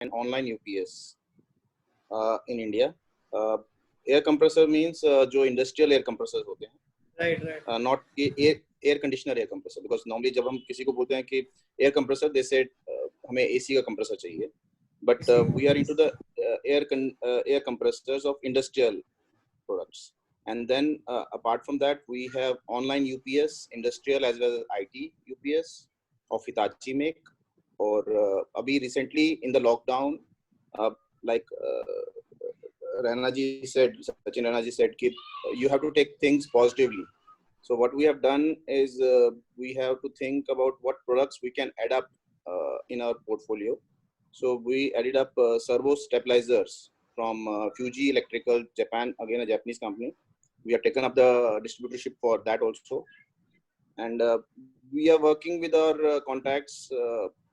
and online UPS in India. Air compressor means जो industrial air compressors होते हैं. Right. Not air conditioner air compressor, because normally जब हम किसी को बोलते हैं कि air compressor, they said हमें AC का compressor चाहिए. But we are into the air compressors of industrial products. And then apart from that, we have online UPS, industrial as well as IT UPS of Hitachi make. Or abhi recently in the lockdown, like Sachin Raina ji said, you have to take things positively. So what we have done is we have to think about what products we can add up in our portfolio. So we added up servo stabilizers from Fuji Electrical, Japan, again a Japanese company. We have taken up the distributorship for that also. And we are working with our contacts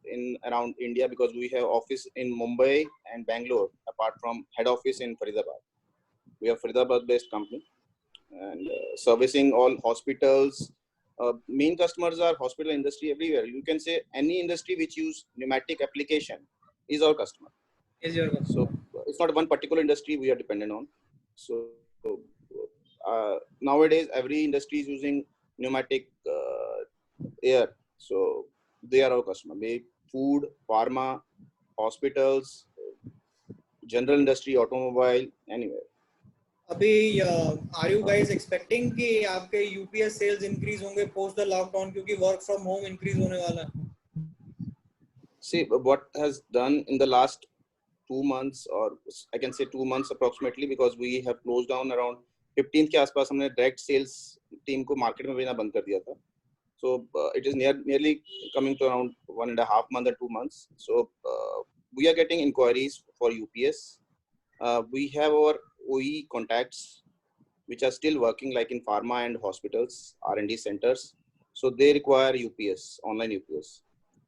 in around India, because we have office in Mumbai and Bangalore, apart from head office in Faridabad. We are Faridabad based company, and servicing all hospitals. Main customers are hospital industry everywhere. You can say any industry which use pneumatic application is our customer. Is your customer. So it's not one particular industry we are dependent on. So nowadays every industry is using pneumatic air. So they are our customer. Be food, pharma, hospitals, general industry, automobile, anywhere. अभी are you guys expecting कि आपके UPS sales increase होंगे post the lockdown, क्योंकि work from home increase होने वाला है? See, what has done in the last 2 months, or I can say 2 months approximately, because we have closed down around 15th के आसपास हमने direct sales team को market में भेजना बंद कर दिया था. So it is nearly coming to around 1.5 months or 2 months. So we are getting inquiries for UPS. We have our OE contacts which are still working, like in pharma and hospitals, R&D centers. So they require UPS, online UPS.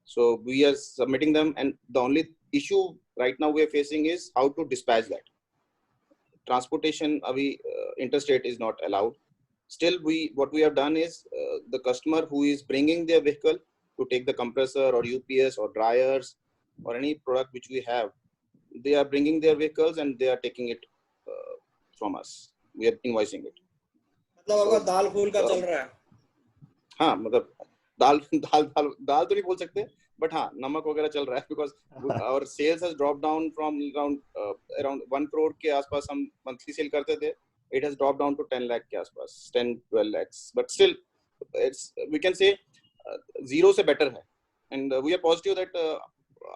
So we are submitting them, and the only issue right now we are facing is how to dispatch that. Transportation, interstate is not allowed. Still, what we have done is the customer who is bringing their vehicle to take the compressor or UPS or dryers or any product which we have, they are bringing their vehicles and they are taking it from us. We are invoicing it. मतलब आपका दाल फूल का चल रहा है? हाँ, मतलब दाल तो नहीं बोल सकते, but हाँ, नमक वगैरह चल रहा है, because our sales has dropped down from around 1 crore के आसपास हम monthly sale करते थे. It has dropped down to 10 lakh के आसपास, 10-12 lakhs. But still, we can say zero से better है. And we are positive that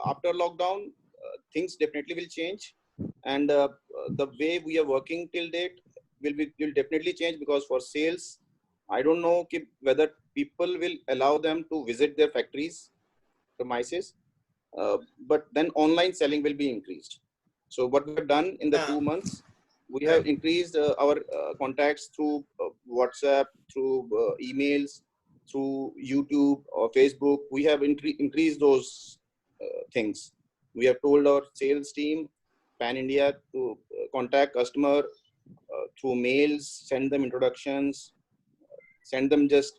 after lockdown, things definitely will change. And the way we are working till date will definitely change, because for sales, I don't know whether people will allow them to visit their factories, premises, but then online selling will be increased. So what we have done in the 2 months, we have increased our contacts through WhatsApp, through emails, through YouTube or Facebook. We have increased those things. We have told our sales team, Pan India, to contact customer through mails, send them introductions, send them just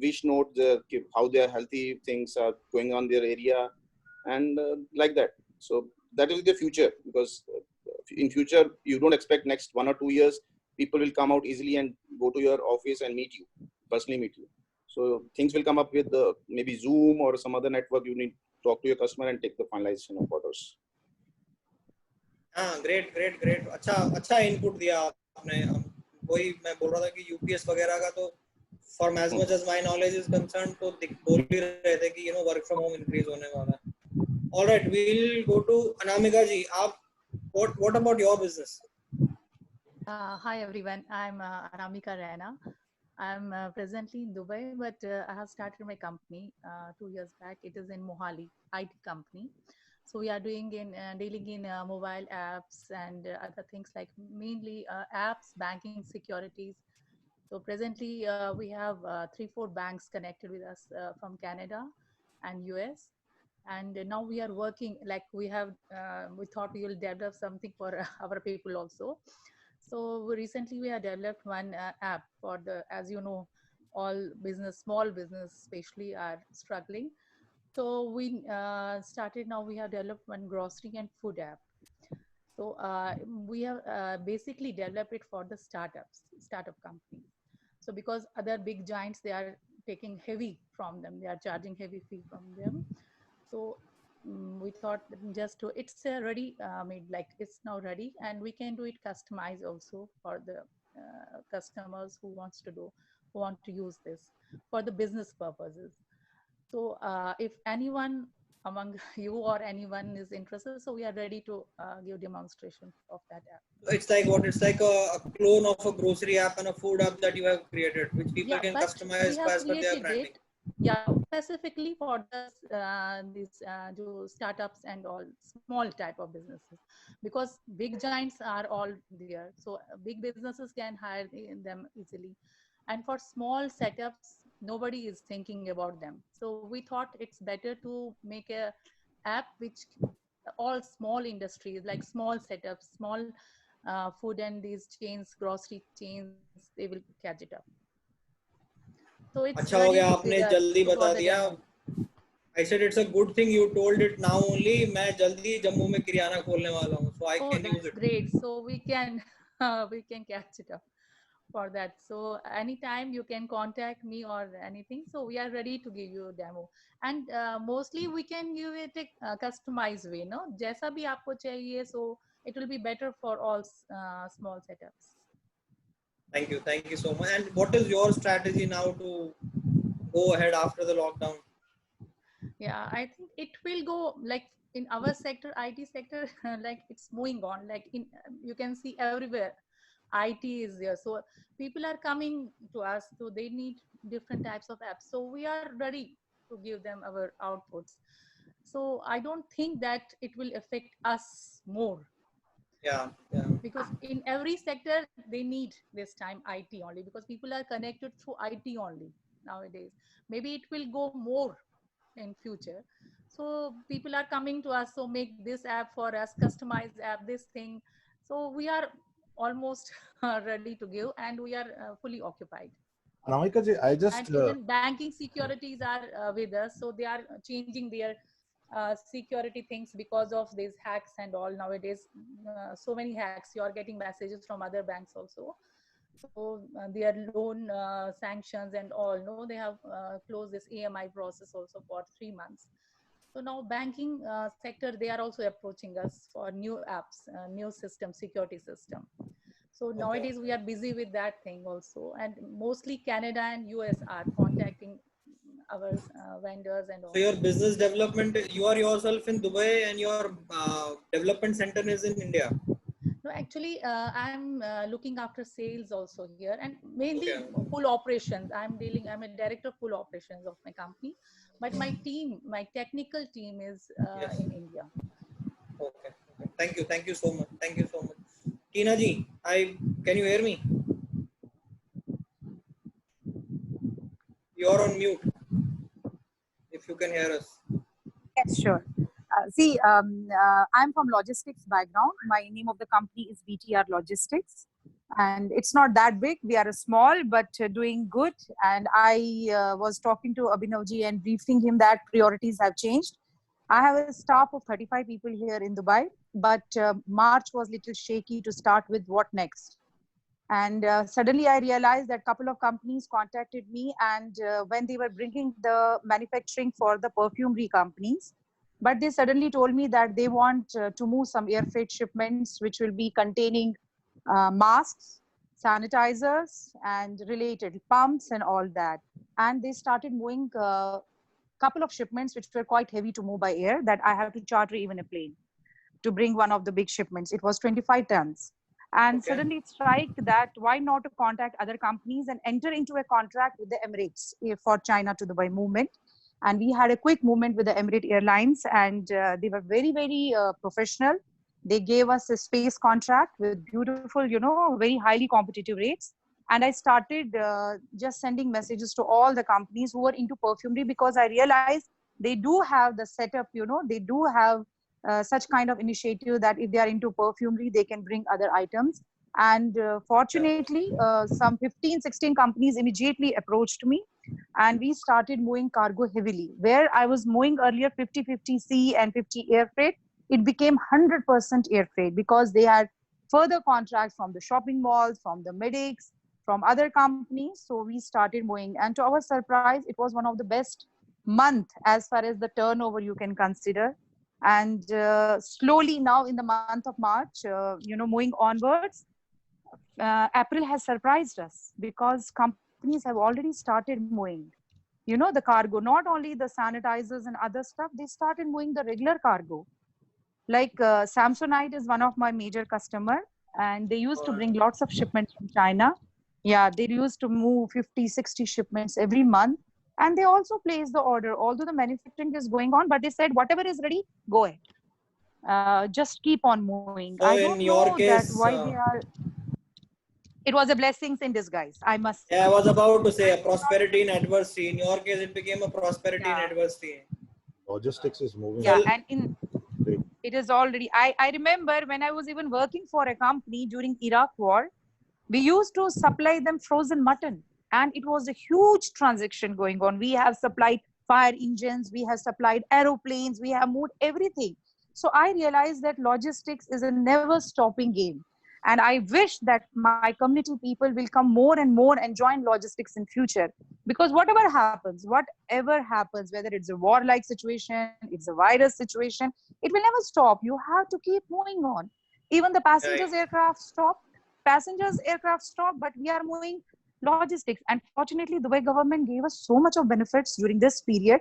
wish note how their healthy things are going on their area, and like that. So that is the future, because in future you don't expect next 1 or 2 years people will come out easily and go to your office and personally meet you. So things will come up with maybe Zoom or some other network. You need to talk to your customer and take the finalization of orders. हाँ, great. अच्छा input दिया आपने. वही मैं बोल रहा था कि UPS वगैरह का तो from as much as my knowledge is concerned, तो बोल ही रहे थे कि work from home increase होने वाला है. All right, we'll go to Anamika ji. What about your business? Hi everyone, I'm Anamika Raina. I'm presently in Dubai, but I have started my company 2 years back. It is in Mohali, IT company. So we are dealing in mobile apps and other things, like mainly apps, banking, securities. So presently we have 3-4 banks connected with us from Canada and US. And now we are working, like we thought we will develop something for our people also. So recently we have developed one app for as you know, all small business especially are struggling. So we started now. We have developed one grocery and food app. So we have basically developed it for the startup companies. So because other big giants, they are taking heavy from them. They are charging heavy fee from them. So we thought just to, it's ready made, like it's now ready, and we can do it customized also for the customers who want to use this for the business purposes. So if anyone among you or anyone is interested, so we are ready to give demonstration of that app. It's like what? It's like a clone of a grocery app and a food app that you have created, which people Yeah, can but we customize have as per their created branding. it. Yeah, specifically for the these startups and all small type of businesses, because big giants are all there. So big businesses can hire them easily, and for small setups, nobody is thinking about them. So we thought it's better to make a app which all small industries, like small setups, small food and these chains, grocery chains, they will catch it up. So it's अच्छा हो ready गया with आपने us जल्दी for बता the दिया. demo. I said it's a good thing you told it now only. मैं जल्दी जम्मू में किराना खोलने वाला हूँ, so I Oh, can use that's it. great. So we can catch it up for that. So anytime you can contact me or anything. So we are ready to give you a demo. And mostly we can give it a customized way, no? जैसा भी आपको चाहिए, so it will be better for all small setups. Thank you so much. And what is your strategy now to go ahead after the lockdown? Yeah, I think it will go like in our sector, IT sector, like it's moving on. Like in you can see everywhere, IT is there. So people are coming to us, so they need different types of apps. So we are ready to give them our outputs. So I don't think that it will affect us more, Yeah, yeah. because in every sector they need this time IT only, because people are connected through IT only nowadays. Maybe it will go more in future. So people are coming to us, so make this app for us, customized app, this thing. So we are almost ready to give, and we are fully occupied. Anamika ji, I And just even banking securities are with us, so they are changing their security things because of these hacks and all nowadays. So many hacks, you are getting messages from other banks also. So their loan sanctions and all, no, they have closed this AMI process also for 3 months. So now banking sector, they are also approaching us for new apps, new system, security system. So nowadays we are busy with that thing also, and mostly Canada and US are contacting our vendors and So all. your business development, you are yourself in Dubai and your development center is in India. No, actually, I'm looking after sales also here, and mainly Okay. full operations. I'm a director of full operations of my company, but my team, my technical team is Yes. in India. Okay. Thank you so much. Thank you so much. Tina ji, can you hear me? You're on mute. If you can hear us. Yes, sure. I'm from logistics background. My name of the company is BTR Logistics, and it's not that big. We are small, but doing good. And I was talking to Abhinavji and briefing him that priorities have changed. I have a staff of 35 people here in Dubai, but March was little shaky to start with what next. And suddenly I realized that a couple of companies contacted me, and when they were bringing the manufacturing for the perfumery companies, but they suddenly told me that they want to move some air freight shipments which will be containing masks, sanitizers, and related pumps and all that. And they started moving a couple of shipments which were quite heavy to move by air, that I have to charter even a plane to bring one of the big shipments. It was 25 tons. And Okay. suddenly it struck that why not to contact other companies and enter into a contract with the Emirates for China to Dubai movement. And we had a quick movement with the Emirate Airlines, and they were very, very professional. They gave us a space contract with beautiful, very highly competitive rates. And I started just sending messages to all the companies who were into perfumery, because I realized they do have the setup, they do have such kind of initiative that if they are into perfumery, they can bring other items. And fortunately, some 15, 16 companies immediately approached me. and we started moving cargo heavily. Where I was moving earlier 50-50 sea and 50 air freight, it became 100% air freight because they had further contracts from the shopping malls, from the medics, from other companies. So we started moving, and to our surprise, it was one of the best month as far as the turnover you can consider. And slowly now in the month of March, moving onwards, April has surprised us because companies have already started moving, the cargo, not only the sanitizers and other stuff, they started moving the regular cargo. Like Samsonite is one of my major customer, and they used to bring lots of shipments from China. Yeah, they used to move 50-60 shipments every month, and they also placed the order, although the manufacturing is going on, but they said whatever is ready, go ahead, just keep on moving. So I in don't your know that case, why they are. It was a blessings in disguise, I must say. yeah, I was about to say a prosperity in adversity. In your case, it became a prosperity in Yeah. adversity. Logistics is moving. Yeah, So- and it is already. I remember when I was even working for a company during Iraq war, we used to supply them frozen mutton, and it was a huge transaction going on. We have supplied fire engines, we have supplied aeroplanes, we have moved everything. So I realized that logistics is a never stopping game, and I wish that my community people will come more and more and join logistics in future, because whatever happens, whether it's a war like situation, it's a virus situation, it will never stop. You have to keep moving on. Even the passengers aircraft stop, but we are moving logistics. And fortunately, the way government gave us so much of benefits during this period,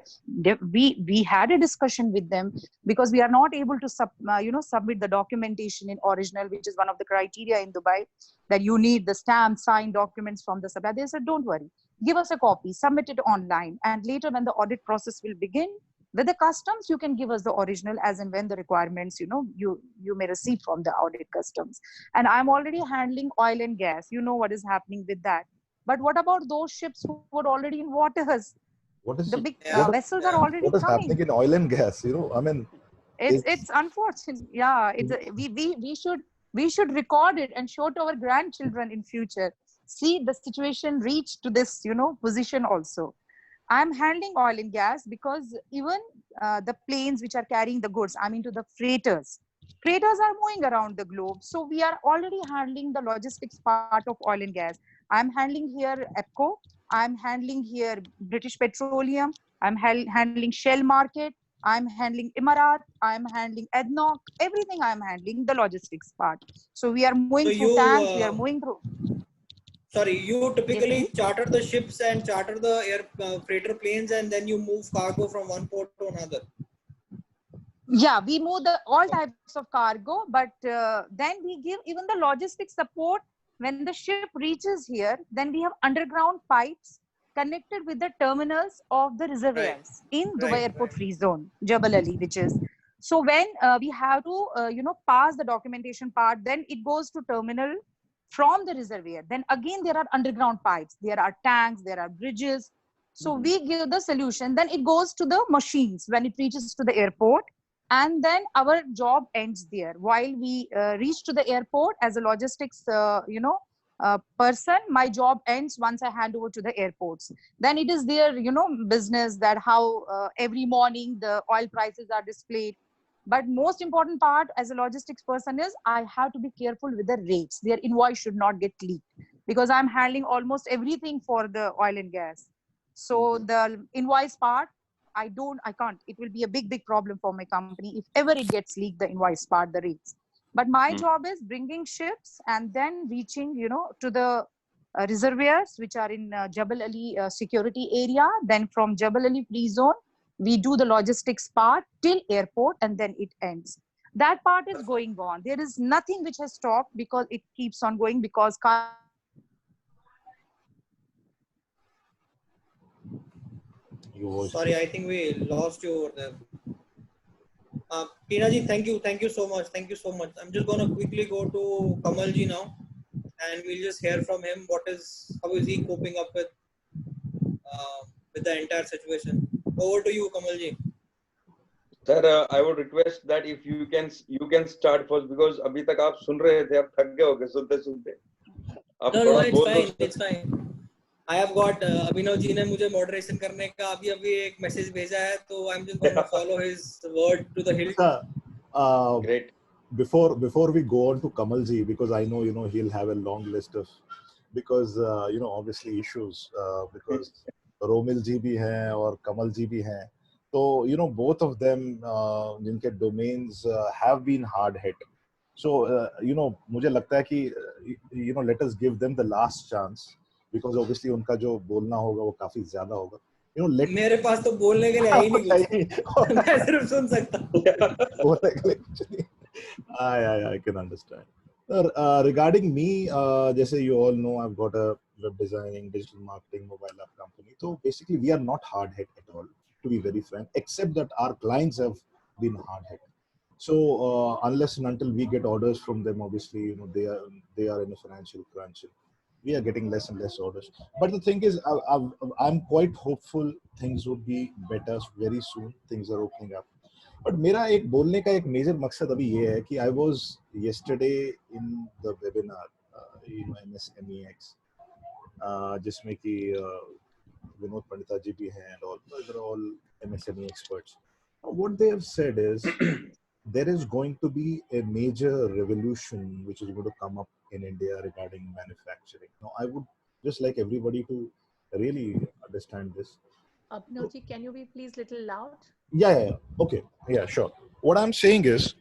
we had a discussion with them, because we are not able to submit the documentation in original, which is one of the criteria in Dubai, that you need the stamp signed documents from the supplier. They said, don't worry, give us a copy, submit it online, and later when the audit process will begin with the customs, you can give us the original as and when the requirements, you may receive from the audit customs. And I'm already handling oil and gas. You know what is happening with that. But what about those ships who were already in waters? What is The big Yeah. vessels are already what is coming. happening in oil and gas? I mean, It's unfortunate. Yeah, we should record it and show to our grandchildren in future. See, the situation reached to this, position also. I'm handling oil and gas because even the planes which are carrying the goods, I mean to the freighters are moving around the globe. So we are already handling the logistics part of oil and gas. I'm handling here EPCO. I'm handling here British Petroleum. I'm handling Shell Market. I'm handling Emirat. I'm handling ADNOC. Everything I'm handling the logistics part. So we are moving So through you, tanks. We are moving through. Sorry, you typically Yes, charter the ships and charter the freighter planes, and then you move cargo from one port to another. Yeah, we move all types of cargo, but then we give even the logistics support. When the ship reaches here, then we have underground pipes connected with the terminals of the reservoirs in Dubai Airport Free Zone, Jebel Ali, which is. So when we have to, pass the documentation part, then it goes to terminal from the reservoir. Then again, there are underground pipes, there are tanks, there are bridges. So we give the solution. Then it goes to the machines when it reaches to the airport. And then our job ends there. While we reach to the airport as a logistics, person, my job ends once I hand over to the airports. Then it is their, business that how every morning the oil prices are displayed. But most important part as a logistics person is I have to be careful with the rates. Their invoice should not get leaked, because I'm handling almost everything for the oil and gas. So the invoice part, I can't. It will be a big problem for my company if ever it gets leaked, the invoice part, the rates. But my job is bringing ships and then reaching, to the reservoirs which are in Jebel Ali security area. Then from Jebel Ali free zone, we do the logistics part till airport, and then it ends. That part is going on. There is nothing which has stopped, because it keeps on going, because Sorry, I think we lost you over there. Tina ji, thank you so much. I'm just gonna quickly go to Kamal ji now, and we'll just hear from him how is he coping up with the entire situation. Over to you, Kamal ji. Sir, I would request that if you can start first, because अभी तक आप सुन रहे थे, आप थक गए होगे सुनते सुनते. No, it's fine. I have got Abhinav ji ने मुझे मॉडरेशन करने का अभी एक मैसेज भेजा है, तो I'm just going to follow his word to the hilt. Great. Before we go on to Kamal ji, because I know he'll have a long list of, because obviously issues, because Romil ji bhi hai और Kamal ji bhi hai, so both of them जिनके domains have been hard hit. So मुझे लगता है कि let us give them the last chance, because obviously उनका जो बोलना होगा वो काफी ज्यादा होगा. मेरे पास तो बोलने के लिए है ही नहीं कुछ. मैं सिर्फ सुन सकता हूँ. I can understand. Regarding me, जैसे you all know, I've got a web designing, digital marketing, mobile app company. So basically, we are not hard hit at all, to be very frank, except that our clients have been hard hit. So unless and until we get orders from them, obviously, they are in a financial crunch. We are getting less and less orders. But the thing is, I'm quite hopeful things would be better very soon. Things are opening up. But मेरा एक बोलने का एक major मकसद अभी ये है कि I was yesterday in the webinar MSMEX, जिसमें कि विनोद पंडिता जी भी हैं and all MSME experts. What they have said is there is going to be a major revolution which is going to come up in India regarding manufacturing. Now, I would just like everybody to really understand this. Abhinav ji, can you be please little loud? Yeah. Okay. Yeah, sure. What I'm saying is,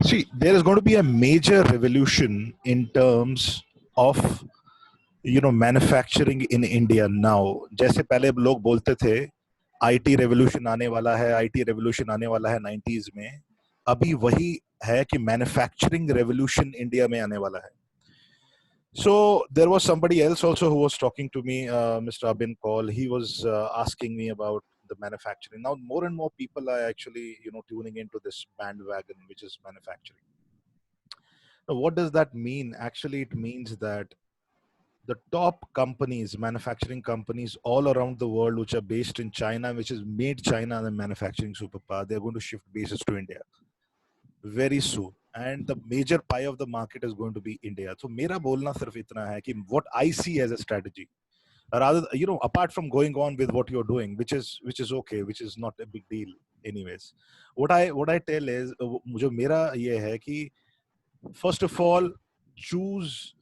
see, there is going to be a major revolution in terms of, manufacturing in India now. जैसे पहले लोग बोलते थे, IT revolution आने वाला है, IT revolution आने वाला है 90s में. अभी वही है कि manufacturing revolution India में आने वाला है. So there was somebody else also who was talking to me, Mr. Abin Kaul. He was asking me about the manufacturing. Now more and more people are actually tuning into this bandwagon, which is manufacturing. Now what does that mean? Actually, it means that the top companies, manufacturing companies all around the world, which are based in China, which has made China the manufacturing superpower, they're going to shift bases to India very soon, and the major pie of the market is going to be India. So मेरा बोलना सिर्फ इतना है कि what I see as a strategy, rather apart from going on with what you're doing, which is okay, which is not a big deal anyways, what I tell is जो मेरा ये है कि first of all choose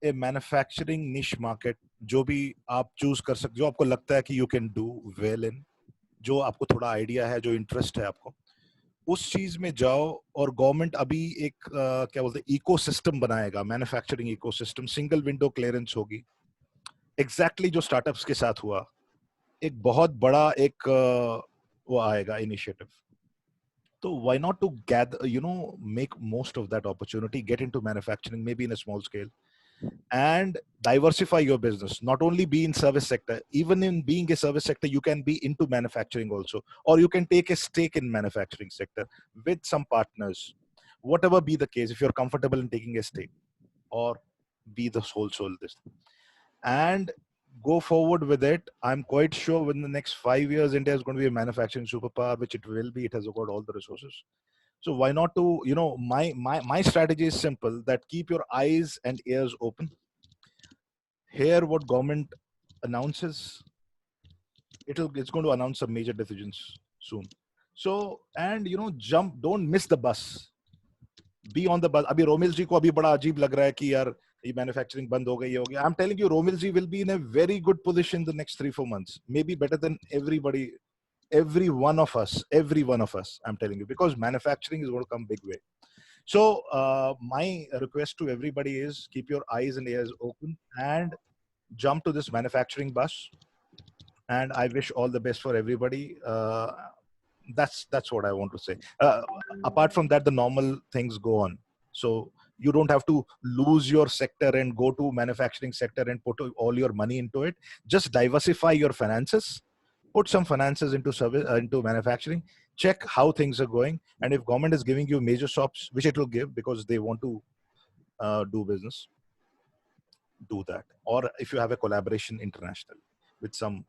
a manufacturing niche market, जो भी आप choose कर सकते, जो आपको लगता है कि you can do well in, जो आपको थोड़ा idea है, जो interest है आपको, उस चीज में जाओ. और गवर्नमेंट अभी एक क्या बोलते हैं इकोसिस्टम बनाएगा, manufacturing ecosystem, single window clearance होगी, एग्जैक्टली जो स्टार्टअप्स के साथ हुआ. एक बहुत बड़ा एक वो आएगा इनिशिएटिव. तो why not together make most of that opportunity, get into manufacturing, maybe in a small scale, and diversify your business. Not only be in service sector, even in being a service sector, you can be into manufacturing also, or you can take a stake in manufacturing sector with some partners, whatever be the case. If you're comfortable in taking a stake, or be the whole soul this, and go forward with it. I'm quite sure within the next 5 years, India is going to be a manufacturing superpower, which it will be. It has got all the resources. So why not to, my strategy is simple, that keep your eyes and ears open. Hear what government announces. It's going to announce some major decisions soon. So, and jump, don't miss the bus. Be on the bus. Abhi Romil ji ko abhi bada ajeeb lag raha hai ki yaar ye manufacturing band ho gayi, ye ho gaya. I'm telling you, Romil ji will be in a very good position the next 3-4 months. Maybe better than everybody. Every one of us, I'm telling you, because manufacturing is going to come big way. So my request to everybody is keep your eyes and ears open and jump to this manufacturing bus. And I wish all the best for everybody. That's what I want to say. Apart from that, the normal things go on. So you don't have to lose your sector and go to manufacturing sector and put all your money into it. Just diversify your finances. Put some finances into service, into manufacturing. Check how things are going, and if government is giving you major shops, which it will give because they want to do business, do that. Or if you have a collaboration international with some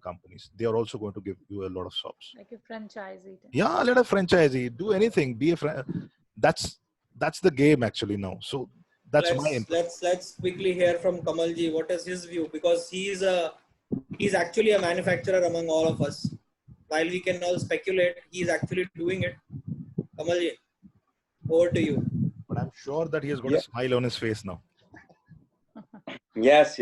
companies, they are also going to give you a lot of shops. Like a franchisee. Yeah, let a franchisee do anything. Be a that's the game actually now. So that's my input. let's quickly hear from Kamalji. What is his view? Because he's actually a manufacturer among all of us. While we can all speculate, he's actually doing it. Kamalji, over to you. But I'm sure that he has got a smile on his face now. Yes.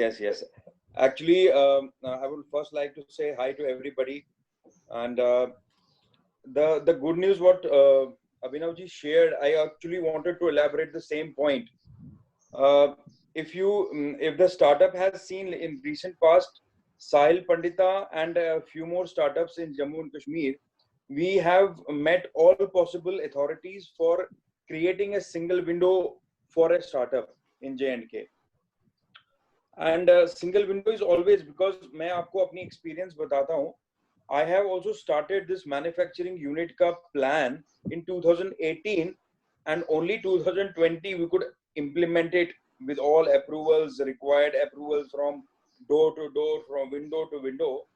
Actually, I would first like to say hi to everybody. And the good news what Abhinavji shared, I actually wanted to elaborate the same point. If the startup has seen in recent past, Sahil Pandita and a few more startups in Jammu and Kashmir, we have met all possible authorities for creating a single window for a startup in J&K. And single window is always, because मैं आपको अपनी experience बताता हूँ. I have also started this manufacturing unit ka plan in 2018, and only 2020 we could implement it with all approvals, required approvals from door to door, from window to window.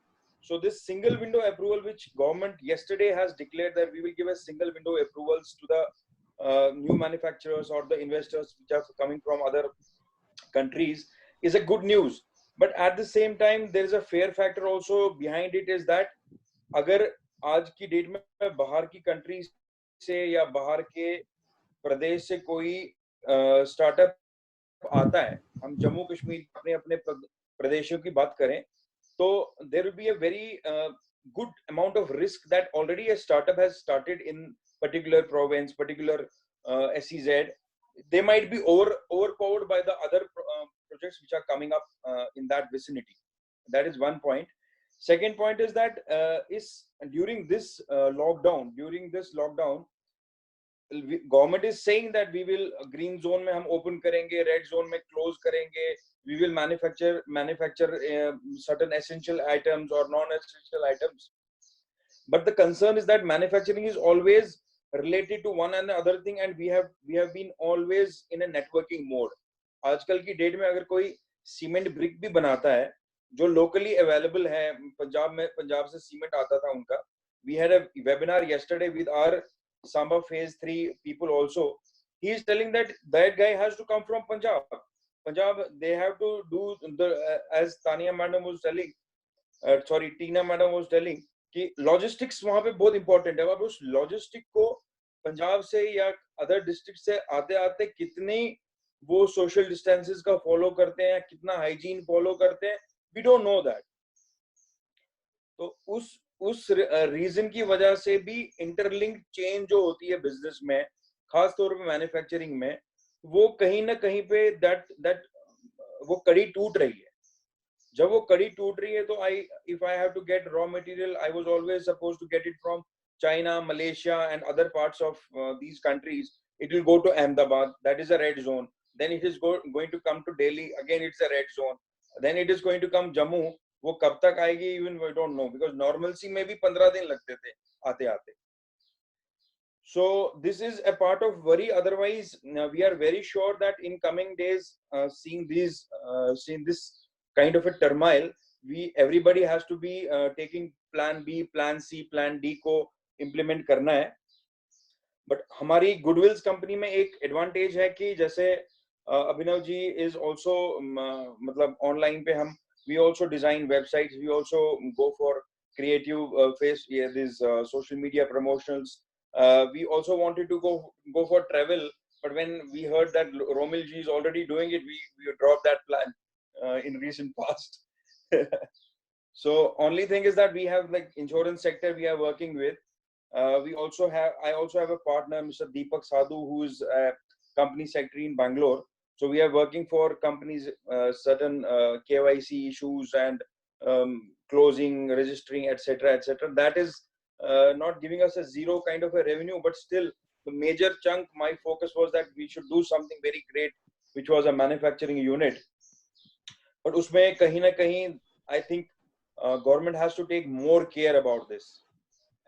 So this single window approval, which government yesterday has declared that we will give a single window approvals to the new manufacturers or the investors which are coming from other countries, is a good news. But at the same time, there is a fear factor also behind it, is that अगर आज की date में बाहर की country से या बाहर के प्रदेश से कोई स्टार्टअप आता है, हम जम्मू कश्मीर अपने अपने प्रदेशों की बात करें, तो there will be a very good amount of risk that already a startup has started in particular province, particular SEZ. They might be overpowered by the other projects which are coming up in that vicinity. That is one point. Second point is that during this lockdown, government is saying that we will green zone में हम open करेंगे, red zone में close करेंगे, we will manufacture certain essential items or non-essential items. But the concern is that manufacturing is always related to one and the other thing, and we have been always in a networking mode. आजकल की date में अगर कोई cement brick भी बनाता है जो locally available है, पंजाब से सीमेंट आता था उनका. We had a webinar yesterday with our Samba phase 3 people also. He is telling that guy has to come from Punjab. They have to do as Tina madam was telling कि logistics वहाँ पे बहुत important है. अब उस logistic को पंजाब से या other district से आते कितनी वो social distances का follow करते हैं, कितना hygiene follow करते हैं, we don't know that. तो उस रीजन की वजह से भी इंटरलिंक चेन जो होती है बिजनेस में, खास तौर पे मैन्युफैक्चरिंग में, वो कहीं ना कहीं पे वो कड़ी टूट रही है. जब वो कड़ी टूट रही है तो if I have to get raw material, I was always supposed to get it from China, Malaysia and other parts of these countries. It will go to Ahmedabad, that is a red zone. Then it is going to come to Delhi, again it's a red zone. Then it is going to come Jammu. वो कब तक आएगी even we don't know, because normalcy में भी 15 दिन लगते थे आते. So this is a part of worry. Otherwise, we are very sure that in coming days, seeing this kind of a turmoil, everybody has to be taking plan B, plan C, plan D को implement करना है. But हमारी Goodwills company में एक advantage है कि जैसे Abhinav ji is also मतलब online पे हम we also design websites, we also go for creative these social media promotions. We also wanted to go for travel, but when we heard that Romil ji is already doing it, we dropped that plan in recent past. So only thing is that we have like insurance sector we are working with. I also have a partner, Mr. Deepak Sadhu, who is a company secretary in Bangalore. So we are working for companies, certain KYC issues and closing, registering, etc. That is not giving us a zero kind of a revenue, but still the major chunk, my focus was that we should do something very great, which was a manufacturing unit. But usme kahin na kahin, I think government has to take more care about this.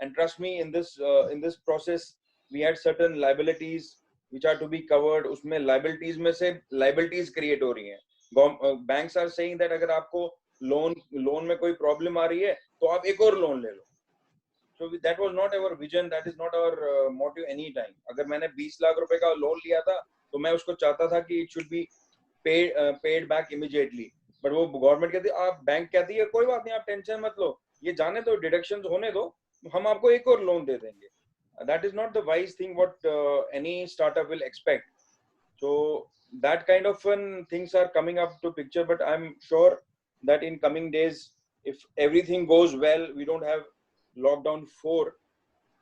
And trust me, in this process, we had certain liabilities which are to be covered. उसमें liabilities में से liabilities create हो रही हैं. Banks are saying that अगर आपको loan में कोई problem आ रही है तो आप एक और loan ले लो. So that was not our vision. That is not our motive any time. अगर मैंने 20 लाख रुपए का loan लिया था तो मैं उसको चाहता था कि it should be paid back immediately, but वो गवर्नमेंट कहती है, आप बैंक कहती है कोई बात नहीं, आप टेंशन मत लो, ये जाने दो, डिडक्शंस होने दो, हम आपको एक और लोन दे देंगे. That is not the wise thing what any startup will expect. So that kind of things are coming up to picture, but I'm sure that in coming days, if everything goes well, we don't have lockdown 4,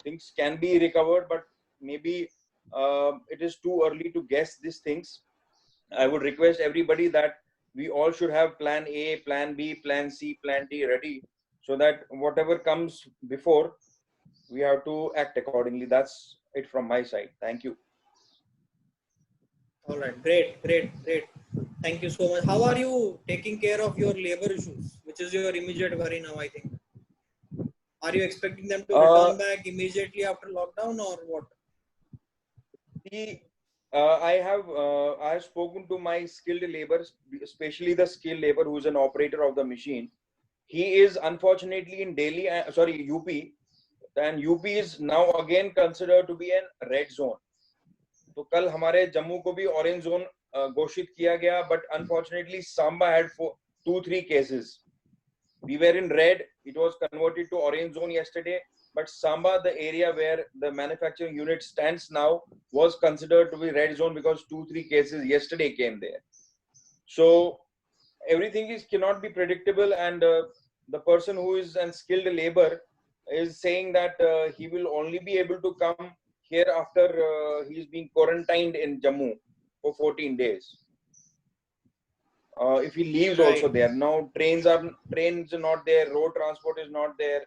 things can be recovered, but maybe it is too early to guess these things. I would request everybody that we all should have plan A, plan B, plan C, plan D ready, so that whatever comes before, we have to act accordingly. That's it from my side. Thank you. All right, great. Thank you so much. How are you taking care of your labor issues, which is your immediate worry now, I think? Are you expecting them to return back immediately after lockdown, or what? I have spoken to my skilled labor, especially the skilled labor who is an operator of the machine. He is unfortunately in Delhi, UP, and UP is now again considered to be a red zone. तो कल हमारे जम्मू को भी orange zone घोषित किया गया, but unfortunately Samba had 2-3 cases. We were in red, it was converted to orange zone yesterday, but Samba, the area where the manufacturing unit stands now, was considered to be red zone because 2-3 cases yesterday came there. So everything cannot be predictable, and the person who is an skilled labor is saying that he will only be able to come here after he is being quarantined in Jammu for 14 days. If he leaves also there. Now trains are not there, road transport is not there.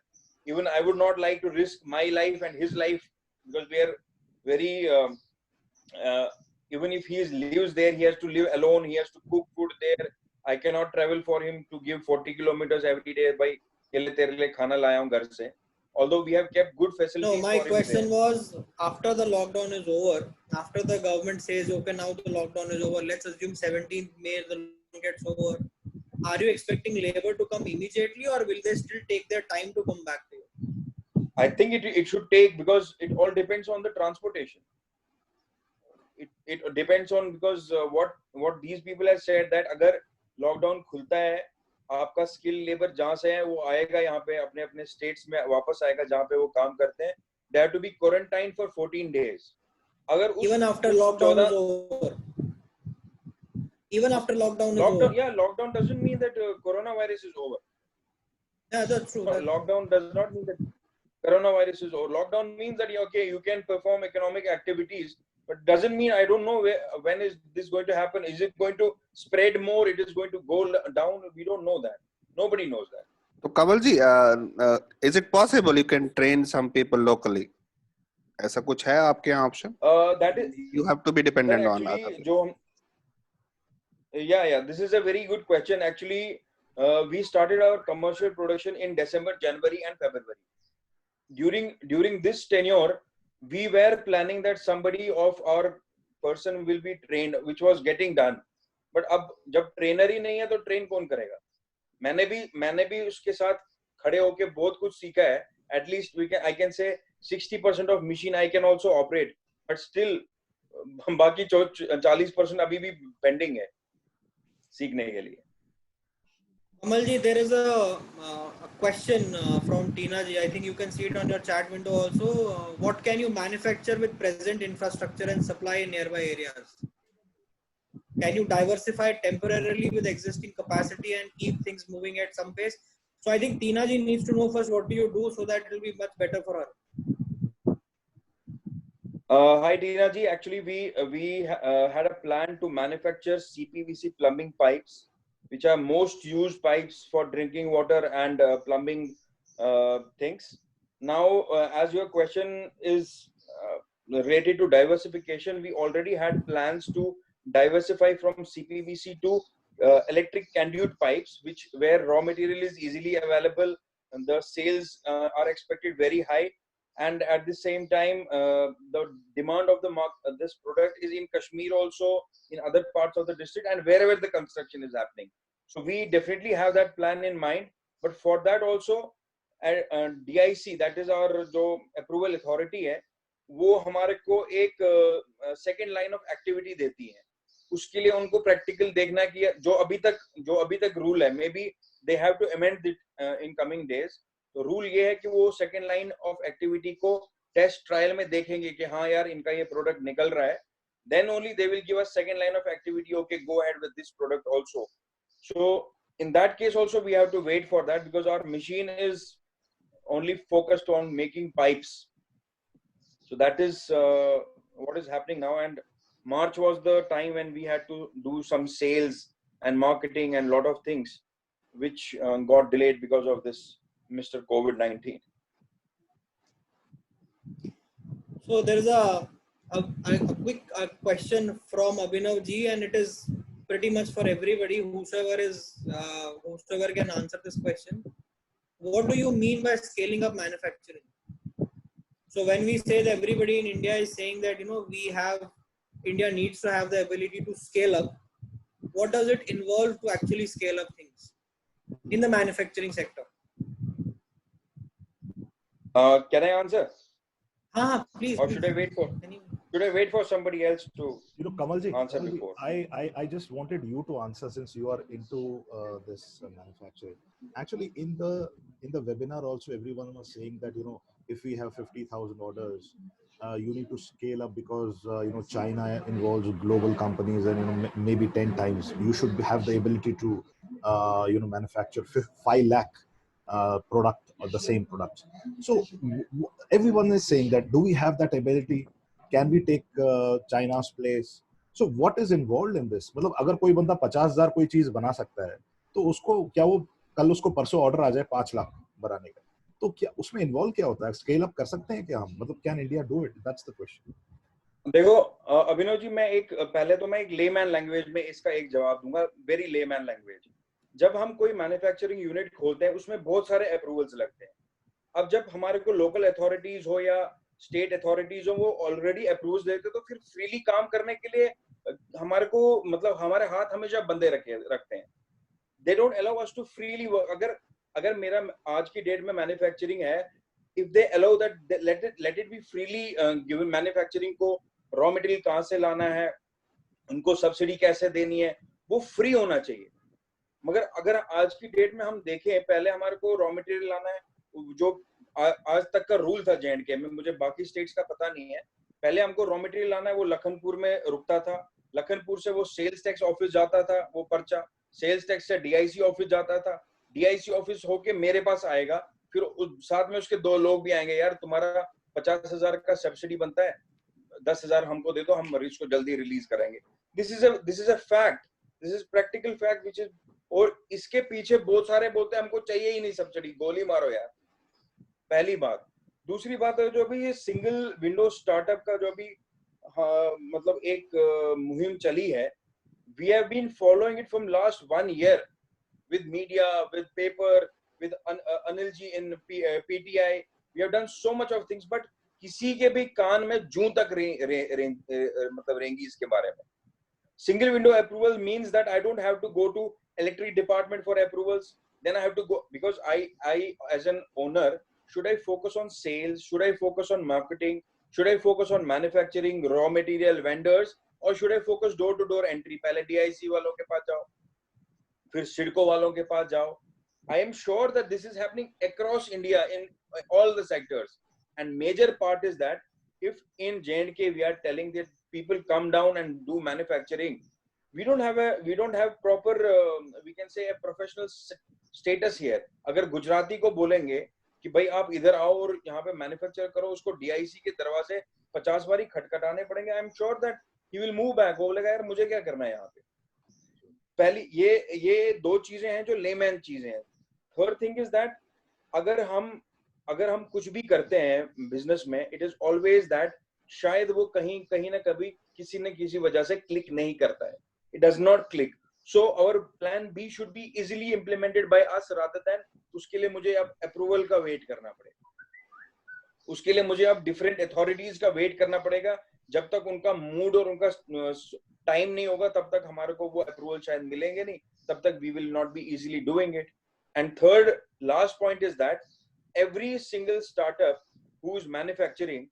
Even I would not like to risk my life and his life, because we are very even if he lives there, he has to live alone, he has to cook food there. I cannot travel for him to give 40 kilometers every day by tere liye khana laya hu ghar se. Although we have kept good facilities. No, my question was, after the lockdown is over, after the government says, okay, now the lockdown is over, let's assume 17th May the lockdown gets over, are you expecting labor to come immediately, or will they still take their time to come back to you? I think it should take, because it all depends on the transportation. It depends on, because what these people have said, that agar lockdown khulta hai, आपका skill labour जहां से है वो आएगा यहाँ पे अपने अपने स्टेट्स में वापस आएगा जहां पे वो काम करते हैं. They have to be quarantined for 14 days. अगर even after lockdown is over. Even after lockdown is over. Yeah, lockdown doesn't mean that coronavirus is over. Yeah, that's true. Lockdown does not mean that coronavirus is over. Lockdown means that okay, you can perform economic activities, but doesn't mean I don't know when is this going to happen. Is it going to spread more? It is going to go down. We don't know that. Nobody knows that. So Kamalji, is it possible you can train some people locally? ऐसा कुछ है आपके यहाँ option? That is, you have to be dependent on other people. Yeah. This is a very good question. Actually, we started our commercial production in December, January, and February. During this tenure, we were planning that somebody of our person will be trained, which was getting done. But अब जब trainer ही नहीं है तो train कौन करेगा? मैंने भी उसके साथ खड़े होके बहुत कुछ सीखा है. At least I can say 60% of machine I can also operate, but still बाकी 40% अभी भी pending है सीखने के लिए. Kamalji, there is a question from Tina ji. I think you can see it on your chat window also. What can you manufacture with present infrastructure and supply in nearby areas? Can you diversify temporarily with existing capacity and keep things moving at some pace? So I think Tina ji needs to know first what do you do, so that it will be much better for her. Hi Tina ji. Actually, we had a plan to manufacture CPVC plumbing pipes, which are most used pipes for drinking water and plumbing things. Now, as your question is related to diversification, we already had plans to diversify from CPVC to electric conduit pipes, where raw material is easily available and the sales are expected very high. And at the same time, the demand of the this product is in Kashmir also, in other parts of the district, and wherever the construction is happening. So we definitely have that plan in mind. But for that also, DIC, that is our approval authority, वो हमारे को एक second line of activity देती है। उसके लिए उनको practical देखना कि जो अभी तक रूल है, maybe they have to amend it in coming days. तो रूल ये है कि वो सेकेंड लाइन ऑफ एक्टिविटी को टेस्ट ट्रायल में देखेंगे कि हाँ यार इनका ये प्रोडक्ट निकल रहा है, then only they will give us second line of activity, okay, go ahead with this product also. So in that case also we have to wait for that, because our machine is only focused on making pipes. So that is what is happening now, and March was the time when we had to do some sales and marketing and lot of things which got delayed because of this Mr. COVID-19. So there is a quick question from Abhinav ji, and it is pretty much for everybody, whosoever can answer this question. What do you mean by scaling up manufacturing? So when we say that everybody in India is saying that, you know, India needs to have the ability to scale up, what does it involve to actually scale up things in the manufacturing sector? Can I answer? Please. Or please. should I wait for somebody else to Kamalji, answer before? I just wanted you to answer, since you are into this manufacturing. Actually, in the webinar also, everyone was saying that, you know, if we have 50,000 orders, you need to scale up, because you know, China involves global companies, and you know, maybe 10 times. You should have the ability to you know, manufacture 5 lakh product or the same products. So everyone is saying that, do we have that ability? Can we take China's place? So what is involved in this? मतलब अगर कोई बंदा 50,000 कोई चीज बना सकता है, तो उसको क्या, वो कल उसको परसों ऑर्डर आ जाए 5 लाख बनाने का, तो क्या उसमें इन्वॉल्व क्या होता है? स्केल अप कर सकते हैं क्या हम? मतलब can India do it? That's the question. देखो अभिनव जी, मैं एक लेमैन लैंग्वेज में इसका एक जवाब दूंगा, वेरी लेमैन लैंग्वेज। जब हम कोई मैन्युफैक्चरिंग यूनिट खोलते हैं, उसमें बहुत सारे अप्रूवल्स लगते हैं। अब जब हमारे को लोकल अथॉरिटीज हो या स्टेट अथॉरिटीज हो, वो ऑलरेडी अप्रूव्स देते, तो फिर फ्रीली काम करने के लिए हमारे को, मतलब हमारे हाथ हमेशा बंदे रखते हैं। They don't allow us to freely work. अगर मेरा आज की डेट में मैन्युफैक्चरिंग है, if they allow that, let it be freely given. Manufacturing को रॉ मटेरियल कहाँ से लाना है, उनको सब्सिडी कैसे देनी है, वो फ्री होना चाहिए। मगर अगर आज की डेट में हम देखें, पहले हमारे को रॉ मटेरियल लाना है, जो आज तक का रूल था J&K में, मुझे बाकी स्टेट्स का पता नहीं है, पहले हमको रॉ मटेरियल लाना है, वो लखनपुर में रुकता था, लखनपुर से वो सेल्स टैक्स ऑफिस जाता था, वो पर्चा सेल्स टैक्स से DIC ऑफिस जाता था, DIC ऑफिस होके मेरे पास आएगा, फिर साथ में उसके 2 लोग भी आएंगे, यार तुम्हारा 50,000 का सब्सिडी बनता है, 10,000 हमको दे दो, हम मरीज को जल्दी रिलीज करेंगे। This is a fact, this is practical fact which is. और इसके पीछे बहुत सारे बोलते हैं हमको चाहिए ही नहीं सब्सिडी, गोली मारो यार, पहली बात। दूसरी बात है, जो भी ये सिंगल विंडो स्टार्टअप का जो भी मतलब एक मुहिम चली है, we have been following it from last 1 year with media, with paper, with Anil ji in PTI. We have done so much of things, but किसी के भी कान में जूं तक मतलब रेंगी इसके बारे में। Single window approval means that I don't have to go to electric department for approvals. Then I have to go, because I as an owner, should I focus on sales? Should I focus on marketing? Should I focus on manufacturing, raw material, vendors, or should I focus door to door entry? पहले DIC वालों के पास जाओ, फिर सिडको वालों के पास जाओ। I am sure that this is happening across India in all the sectors, and major part is that if in J&K we are telling that people come down and do manufacturing, we don't have proper we can say a professional status here. अगर गुजराती को बोलेंगे कि भाई आप इधर आओ और यहाँ पे मैन्युफैक्चर करो, उसको DIC के दरवाजे 50 बारी खटखटाने पड़ेंगे, I am sure that he will move back. वो बोलेगा यार मुझे क्या करना है यहाँ पे। पहली ये 2 चीजें हैं जो लेमैन चीजें हैं। थर्ड थिंग इज दैट अगर हम कुछ भी करते हैं बिजनेस में, इट इज ऑलवेज दैट शायद वो कहीं ना कभी किसी न किसी वजह से क्लिक नहीं करता है, it does not click. So our plan B should be easily implemented by us rather than उसके लिए मुझे अब अप्रूवल का वेट करना पड़ेगा, उसके लिए मुझे अब डिफरेंट अथॉरिटीज का वेट करना पड़ेगा। जब तक उनका मूड और उनका टाइम नहीं होगा, तब तक हमारे को वो अप्रूवल शायद मिलेंगे नहीं, तब तक we will not be easily doing it. And third last point is that every single startup who is manufacturing,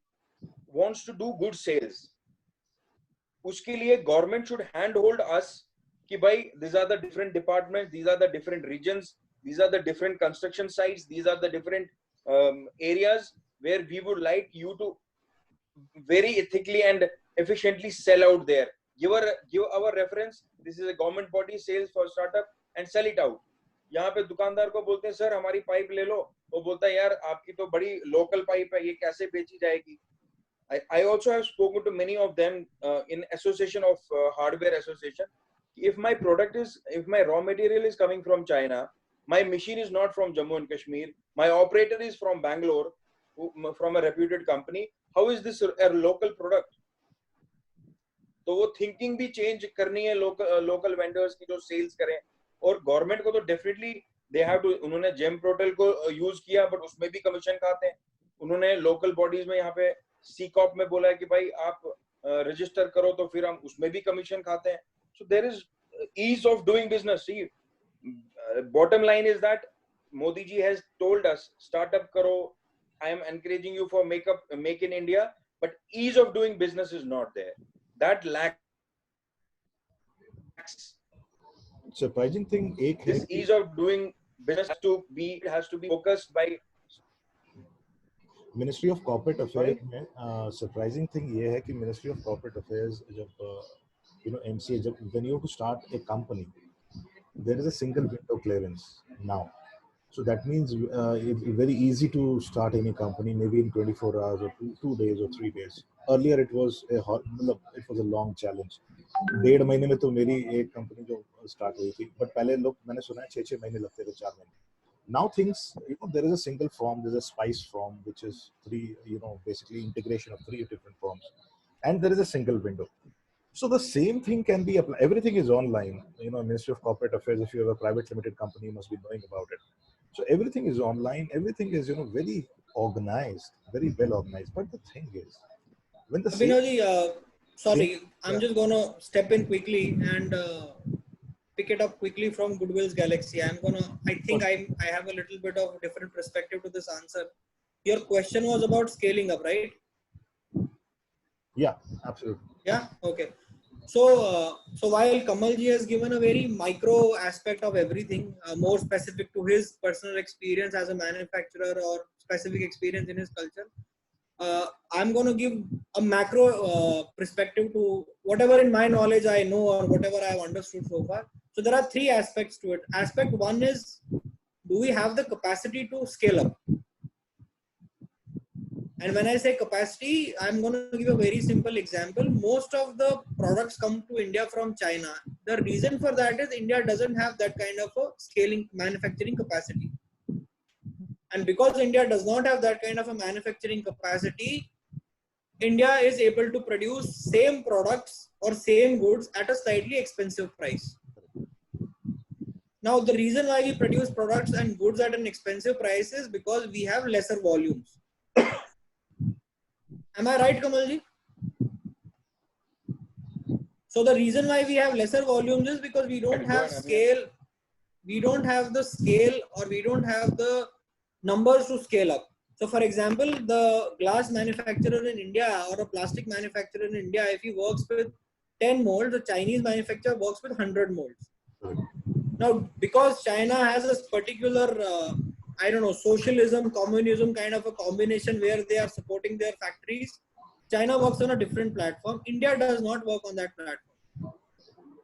wants to do good sales. उसके लिए government should handhold us कि भाई these are the different departments, these are the different regions, these are the different construction sites, these are the different areas where we would like you to very ethically and efficiently sell out there. Give our reference. This is a government body, sales for startup, and sell it out. यहाँ पे दुकानदार को बोलते हैं sir हमारी pipe ले लो, वो बोलता है यार आपकी तो बड़ी लोकल पाइप है, ये कैसे बेची जाएगी. I also have spoken to many of them in association of hardware association. If my raw material is coming from China, my machine is not from Jammu and Kashmir, my operator is from Bangalore, from a reputed company, how is this a local product? तो वो thinking भी change करनी है local vendors की जो sales करें. और government को तो डेफिनेटली दे हैव टू, उन्होंने जेम पोर्टल को यूज किया बट उसमें भी कमीशन खाते हैं. उन्होंने लोकल बॉडीज में यहाँ पे सीकॉप में बोला है कि भाई आप रजिस्टर करो तो फिर हम उसमें भी कमीशन खाते हैं. So there is ease of doing business. See bottom line is that Modi ji has told us startup करो, I am encouraging you for make in India, but ease of doing business is not there. That lacks. Surprising thing एक है This ease of doing business has to be focused by Ministry of Corporate Affairs में. Surprising thing ये है कि Ministry of Corporate Affairs जब MCA जब when you have to start a company, there is a single window clearance now. So that means it's very easy to start any company, maybe in 24 hours or 2 days or 3 days. Earlier it was a long challenge. 1.5 महीने में तो मेरी एक company जो start हुई थी, but पहले मैंने सुना है 6 महीने लगते थे, 4 महीने. Now things, there is a single form, there's a SPICE form, which is basically integration of 3 different forms, and there is a single window. So the same thing can be applied. Everything is online. Ministry of Corporate Affairs, if you have a private limited company, you must be knowing about it. So everything is online. Everything is, very organized, very well organized. But the thing is, when the I'm just gonna step in quickly and pick it up quickly from Goodwill's Galaxy. I think I have a little bit of a different perspective to this answer. Your question was about scaling up, right? Yeah, absolutely. Yeah. Okay. So while Kamalji has given a very micro aspect of everything, more specific to his personal experience as a manufacturer or specific experience in his culture, I'm going to give a macro perspective to whatever in my knowledge I know or whatever I've understood so far. So there are 3 aspects to it. Aspect 1 is, do we have the capacity to scale up? And when I say capacity, I'm going to give a very simple example. Most of the products come to India from China. The reason for that is India doesn't have that kind of a scaling manufacturing capacity. And because India does not have that kind of a manufacturing capacity, India is able to produce same products or same goods at a slightly expensive price. Now, the reason why we produce products and goods at an expensive price is because we have lesser volumes. Am I right, Kamalji? So the reason why we have lesser volumes is because we don't have scale. We don't have the scale, or we don't have the numbers to scale up. So for example, the glass manufacturer in India or a plastic manufacturer in India, if he works with 10 molds, the Chinese manufacturer works with 100 molds. Now, because China has a particular, socialism, communism kind of a combination where they are supporting their factories, China works on a different platform. India does not work on that platform.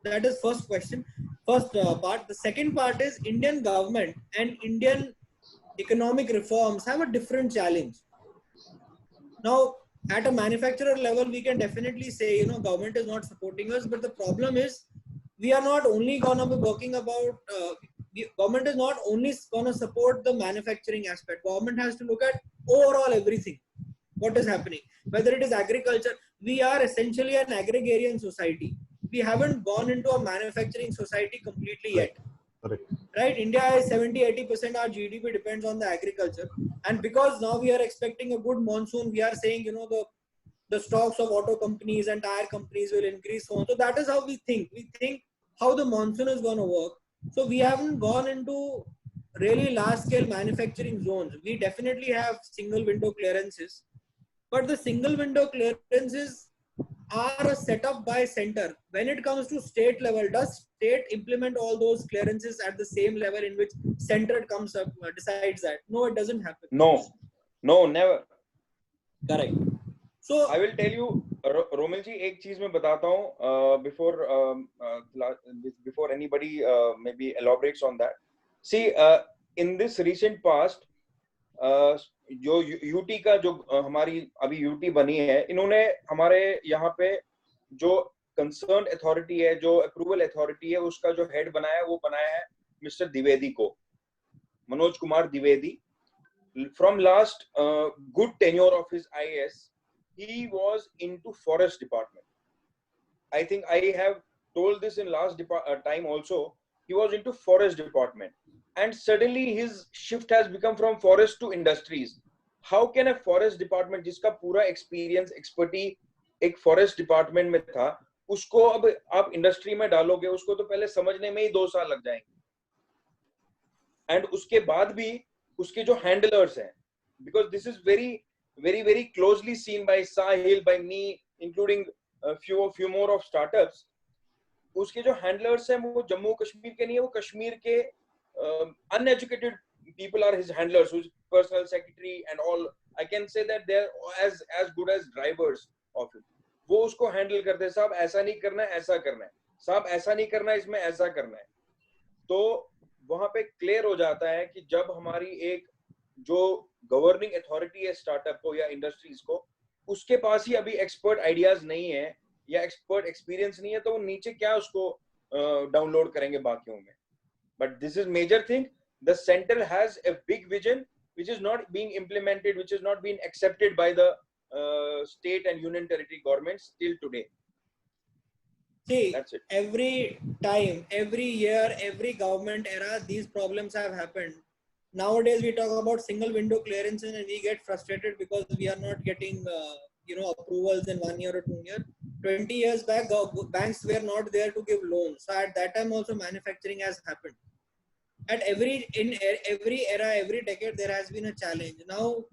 That is first question, first part. The second part is Indian government and Indian economic reforms have a different challenge. Now, at a manufacturer level, we can definitely say, government is not supporting us, but the problem is we are not only going to be working about, government is not only going to support the manufacturing aspect. Government has to look at overall everything, what is happening, whether it is agriculture. We are essentially an agrarian society. We haven't gone into a manufacturing society completely yet. Right? India is 70-80% our GDP depends on the agriculture. And because now we are expecting a good monsoon, we are saying, the stocks of auto companies and tire companies will increase. So that is how we think. We think how the monsoon is going to work. So we haven't gone into really large scale manufacturing zones. We definitely have single window clearances, but the single window clearances are set up by center. When it comes to state level, does state implement all those clearances at the same level in which center comes up, decides that? No, it doesn't happen. No, never. Correct. So I will tell you, Romil ji, एक चीज मैं बताता हूँ before anybody maybe elaborates on that. See, in this recent past, जो UT का जो हमारी अभी यूटी बनी है, इन्होंने हमारे यहाँ पे जो कंसर्न अथॉरिटी है, जो अप्रूवल अथॉरिटी है, उसका जो हेड बनाया है, वो बनाया है मिस्टर द्विवेदी को, Manoj Kumar Dwivedi. From last good tenure of his IAS, he was into forest department. I think I have told this in last time also. He was into forest department, and suddenly his shift has become from forest to industries. How can a forest department, जिसका पूरा experience, expertise एक forest department में था, उसको अब आप industry में डालोगे, उसको तो पहले समझने में ही 2 साल लग जाएंगे. And उसके बाद भी उसके जो handlers हैं, because this is very closely seen by Sahil, by me, including a few more of startups. उसके जो handlers हैं वो जम्मू कश्मीर के नहीं है, वो कश्मीर के uneducated people are his handlers, who's personal secretary and all. I can say that they're as good as drivers of it. वो उसको handle करते हैं, साहब ऐसा नहीं करना है, ऐसा करना है, साहब ऐसा नहीं करना है, इसमें ऐसा करना है. तो वहां पे क्लियर हो जाता है कि जब हमारी एक जो गवर्निंग अथॉरिटी है स्टार्टअप को या इंडस्ट्रीज को, उसके पास ही अभी एक्सपर्ट आइडियाज नहीं है या एक्सपर्ट एक्सपीरियंस नहीं है, तो वो नीचे क्या उसको डाउनलोड करेंगे बाकियों में. But this is major thing. The centre has a big vision which is not being implemented, which is not being accepted by the state and union territory governments till today. See, that's it. Every time, every year, every government era, these problems have happened. Nowadays, we talk about single window clearances and we get frustrated because we are not getting, approvals in 1 year or 2 years. 20 years back, banks were not there to give loans. So at that time, also manufacturing has happened. In every era, every decade, there has been a challenge. Now,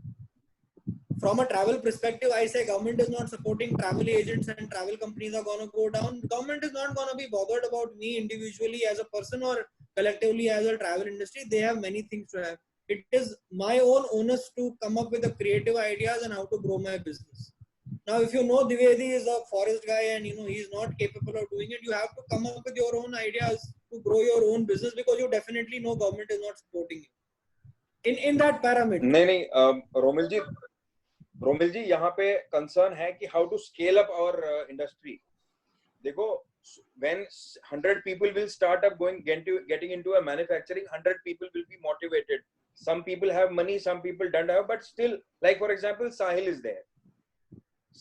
from a travel perspective, I say government is not supporting travel agents and travel companies are going to go down. Government is not going to be bothered about me individually as a person or collectively as a travel industry. They have many things to have. It is my own onus to come up with the creative ideas and how to grow my business. Now, if you know Dwivedi is a forest guy and he's not capable of doing it, you have to come up with your own ideas to grow your own business, because you definitely know government is not supporting you in that parameter. नहीं रोमिल जी यहाँ पे concern है कि how to scale up our industry. देखो, when 100 people will start up getting into a manufacturing, 100 people will be motivated. Some people have money, some people don't have, but still, like for example, Sahil is there.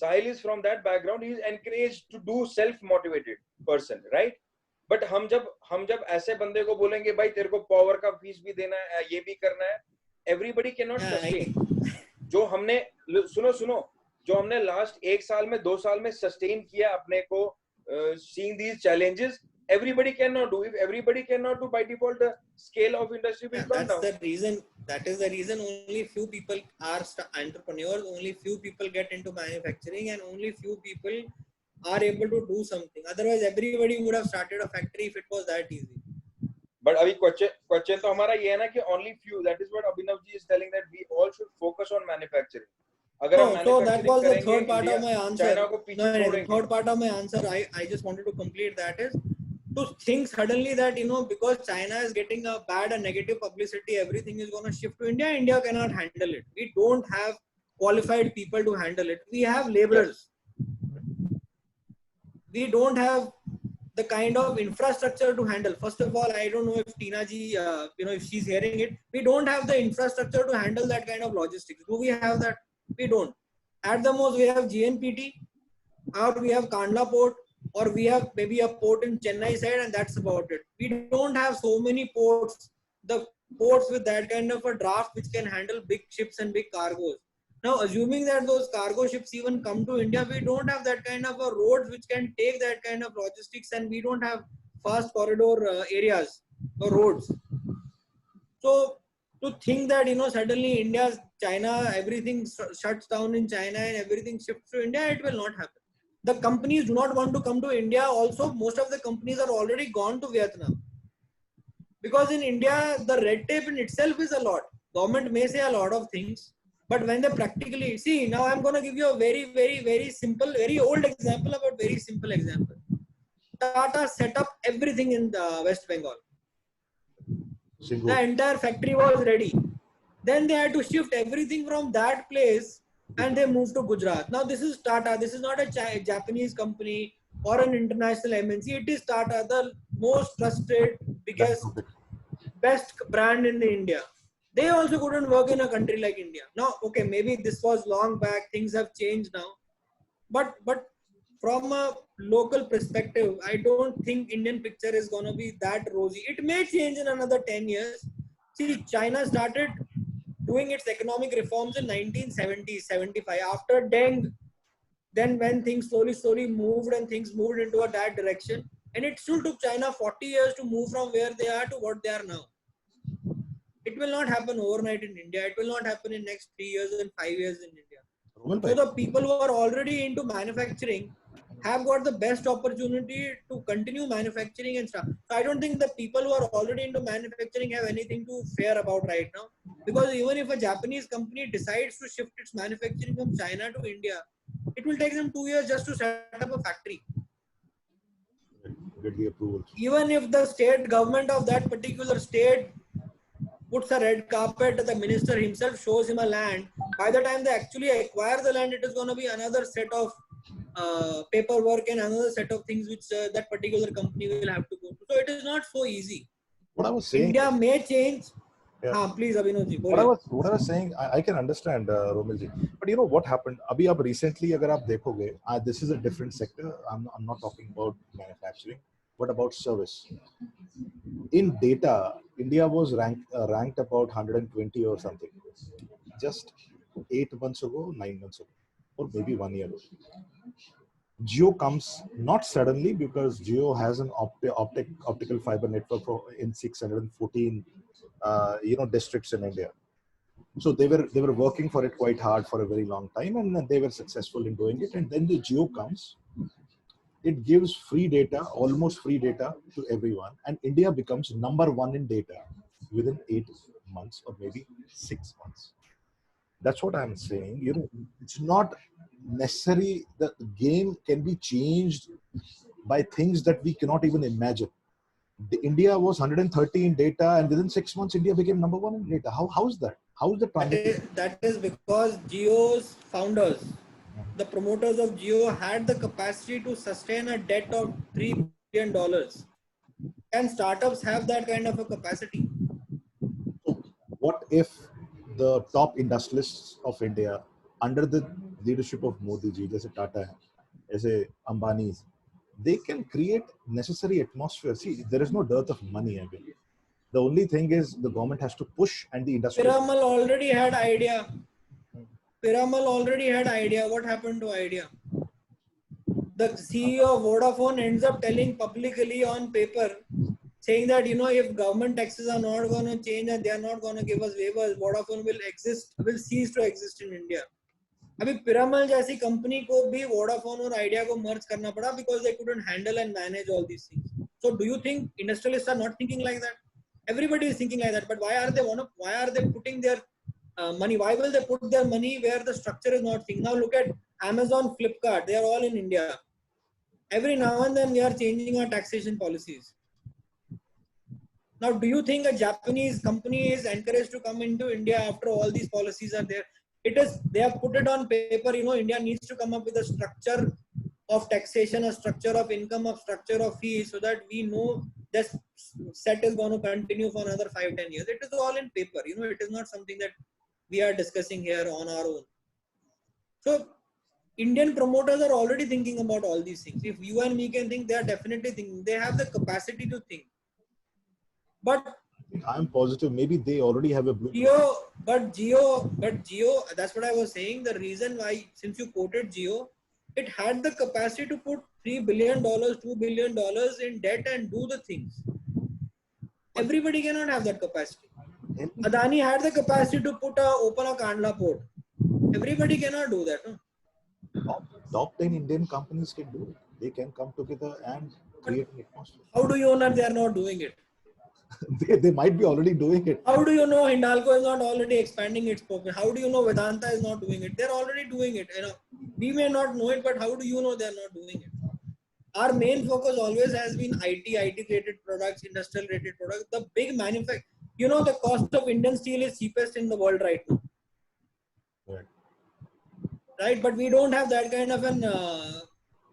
Sahil is from that background. He is encouraged to do self-motivated person, right? But हम जब ऐसे बंदे को बोलेंगे भाई तेरे को power का फीस भी देना है, ये भी करना है, everybody cannot sustain. जो हमने जो हमने लास्ट 1 साल में 2 साल में सस्टेन किया अपने को, seeing these challenges, everybody cannot do. If everybody cannot do, by default the scale of industry will come down. That is the reason only few people are entrepreneurs, only few people get into manufacturing, and only few people are able to do something. Otherwise everybody would have started a factory if it was that easy. But अभी question तो हमारा ये है ना कि only few. That is what Abhinav ji is telling, that we all should focus on manufacturing. So that was the third part of my answer. The third part of my answer, I just wanted to complete that, is to think suddenly that because China is getting a bad and negative publicity, everything is going to shift to India. India cannot handle it. We don't have qualified people to handle it. We have laborers. We don't have the kind of infrastructure to handle. First of all, I don't know if Tina ji, if she's hearing it, we don't have the infrastructure to handle that kind of logistics. Do we have that? We don't. At the most, we have GNPT, or we have Kandla port, or we have maybe a port in Chennai side, and that's about it. We don't have so many ports, the ports with that kind of a draft which can handle big ships and big cargoes. Now, assuming that those cargo ships even come to India, we don't have that kind of a roads which can take that kind of logistics, and we don't have fast corridor areas or roads. So to think that, you know, suddenly India, China, everything shuts down in China and everything shifts to India, it will not happen. The companies do not want to come to India. Also, most of the companies are already gone to Vietnam, because in India the red tape in itself is a lot. Government may say a lot of things, but when they practically see, now I'm going to give you a very simple, very old example about very simple example. Tata set up everything in the West Bengal. The entire factory was ready. Then they had to shift everything from that place and they moved to Gujarat. Now this is Tata. This is not a Japanese company or an international MNC. It is Tata, the most trusted, biggest, best brand in India. They also couldn't work in a country like India. Now, okay, maybe this was long back. Things have changed now. But from a local perspective, I don't think Indian picture is going to be that rosy. It may change in another 10 years. See, China started doing its economic reforms in 1970, 75 after Deng. Then when things slowly moved and things moved into that direction, and it still took China 40 years to move from where they are to what they are now. It will not happen overnight in India. It will not happen in next 3 years and 5 years in India. So the people who are already into manufacturing have got the best opportunity to continue manufacturing and stuff. So I don't think the people who are already into manufacturing have anything to fear about right now. Because even if a Japanese company decides to shift its manufacturing from China to India, it will take them 2 years just to set up a factory. Get the approval. Even if the state government of that particular state puts a red carpet, the minister himself shows him a land, by the time they actually acquire the land, it is going to be another set of paperwork and another set of things which that particular company will have to go to. So it is not so easy. What I was saying, India may change. Yeah. Please, Abhinavji. What I was saying, I can understand, Romilji. But you know what happened? Abhi ab recently, agar aap dekhoge, this is a different sector. I'm not talking about manufacturing, but about service. In data, India was ranked about 120 or something, just 8 months ago, 9 months ago, or maybe 1 year ago. Jio comes not suddenly, because Jio has an optical fiber network in 614 districts in India. So they were working for it quite hard for a very long time, and they were successful in doing it. And then the Jio comes. It gives free data, almost free data to everyone, and India becomes number 1 in data within 8 months or maybe 6 months. That's what I'm saying. You know, it's not necessary that the game can be changed by things that we cannot even imagine. India was 130 in data, and within 6 months, India became number 1 in data. How is that? How is the transition? That is because Jio's founders, the promoters of Jio, had the capacity to sustain a debt of $3 billion. Can startups have that kind of a capacity? So what if the top industrialists of India, under the leadership of Modi ji, jaise Tata, jaise Ambani, they can create necessary atmosphere. See, there is no dearth of money, I believe. The only thing is the government has to push, and the industry. Piramal already had idea. What happened to idea? The CEO of Vodafone ends up telling publicly on paper, saying that, you know, if government taxes are not going to change and they are not going to give us waivers, Vodafone will cease to exist in India. अभी Piramal जैसी company को भी Vodafone और Idea को merge करना पड़ा because they couldn't handle and manage all these things. So do you think industrialists are not thinking like that? Everybody is thinking like that. But why are they putting their money? Why will they put their money where the structure is not thinking? Now look at Amazon, Flipkart. They are all in India. Every now and then we are changing our taxation policies. Now, do you think a Japanese company is encouraged to come into India after all these policies are there? They have put it on paper, you know, India needs to come up with a structure of taxation, a structure of income, a structure of fees, so that we know this set is going to continue for another 5-10 years. It is all in paper, you know, it is not something that we are discussing here on our own. So, Indian promoters are already thinking about all these things. If you and me can think, they are definitely thinking. They have the capacity to think. But I'm positive maybe they already have a blueprint. Jio, that's what I was saying. The reason why, since you quoted Jio, it had the capacity to put $3 billion, $2 billion in debt and do the things. Everybody cannot have that capacity. Adani had the capacity to open a Kandla port. Everybody cannot do that. No? Top 10 Indian companies can do it. They can come together and create an atmosphere. How do you know that they are not doing it? They might be already doing it. How do you know Hindalco is not already expanding its focus? How do you know Vedanta is not doing it? They're already doing it. You know, we may not know it, but how do you know they're not doing it? Our main focus always has been IT related products, industrial related products. The big manufacturer, you know, the cost of Indian steel is cheapest in the world right now. Right. Right, but we don't have that kind of an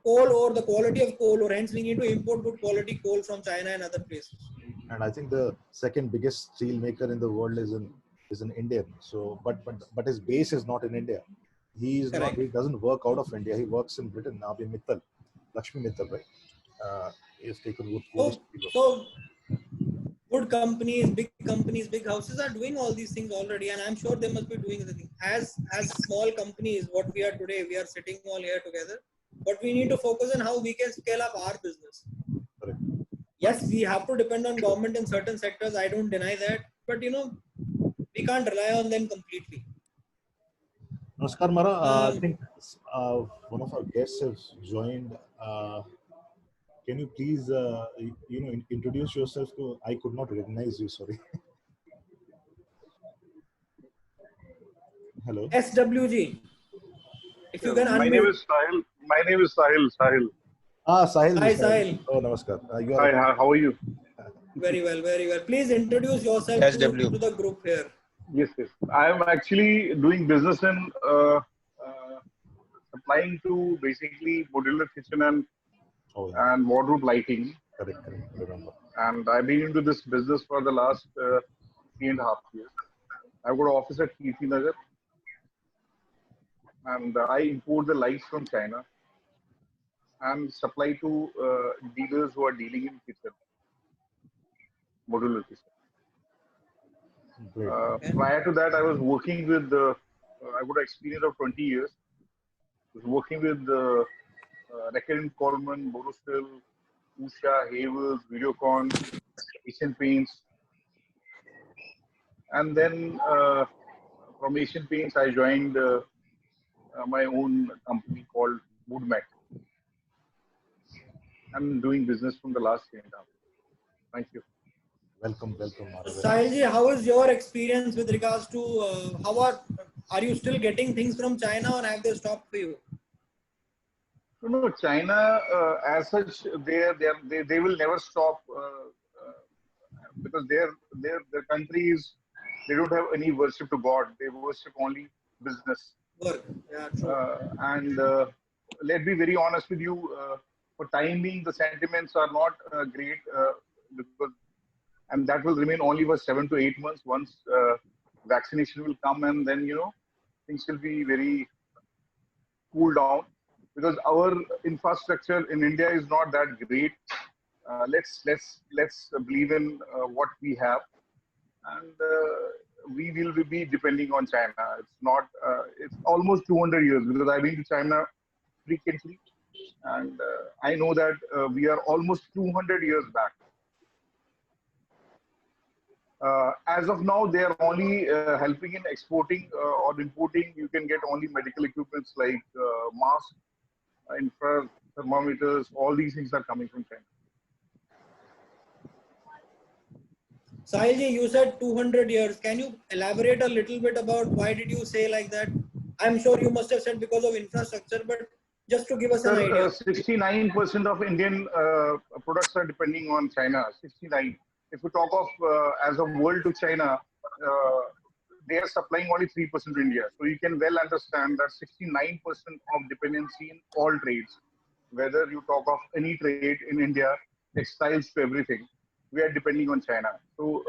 coal or the quality of coal, or hence we need to import good quality coal from China and other places. And I think the second biggest steel maker in the world is an Indian. So, but his base is not in India. He is not. He doesn't work out of India. He works in Britain. Abhi Mittal, Lakshmi Mittal, right? He's taken wood. So good companies, big houses are doing all these things already, and I'm sure they must be doing the thing. As small companies, what we are today, we are sitting all here together. But we need to focus on how we can scale up our business. Correct. Yes, we have to depend on government in certain sectors. I don't deny that, but you know, we can't rely on them completely. Namaskar, Mara. I think one of our guests has joined. Can you please, introduce yourself to? I could not recognize you. Sorry. Hello. SWG. If you can unmute. My name is Sahil. My name is Sahil. Sahil. Sahil. Hi, Sahil. Oh, namaskar. Hi, how are you? Very well, very well. Please introduce yourself to the group here. Yes. I am actually doing business in supplying to basically modular kitchen and wardrobe lighting. Correct. Remember. And I've been into this business for the last 3.5 years. I've got an office at Kirti Nagar. And I import the lights from China and supply to dealers who are dealing in kitchen, modular kitchen. Prior to that, I was working with, I got an experience of 20 years. I was working with Reckitt Coleman, Borosil, Usha, Havels, Videocon, Asian Paints. And then from Asian Paints, I joined my own company called Woodmac. I'm doing business from the last 3.5 years. Thank you. Welcome. Sahilji, how is your experience with regards to are you still getting things from China, or have they stopped for you? No, China as such, they will never stop because their country is, they don't have any worship to God. They worship only business. Work. Yeah, true. And let's be very honest with you. For time being, the sentiments are not great and that will remain only for 7 to 8 months. Once vaccination will come, and then things will be very cool down, because our infrastructure in India is not that great. Let's believe in what we have, and we will be depending on China. It's not. It's almost 200 years, because I've been to China frequently, and I know that we are almost 200 years back. As of now, they are only helping in exporting or importing. You can get only medical equipments like masks, infrared thermometers. All these things are coming from China. Sahilji, you said 200 years. Can you elaborate a little bit about why did you say like that? I'm sure you must have said because of infrastructure, but just to give us an idea. 69% of Indian products are depending on China. 69. If we talk of as a world to China, they are supplying only 3% to India. So you can well understand that 69% of dependency in all trades, whether you talk of any trade in India, textiles to everything, we are depending on China. So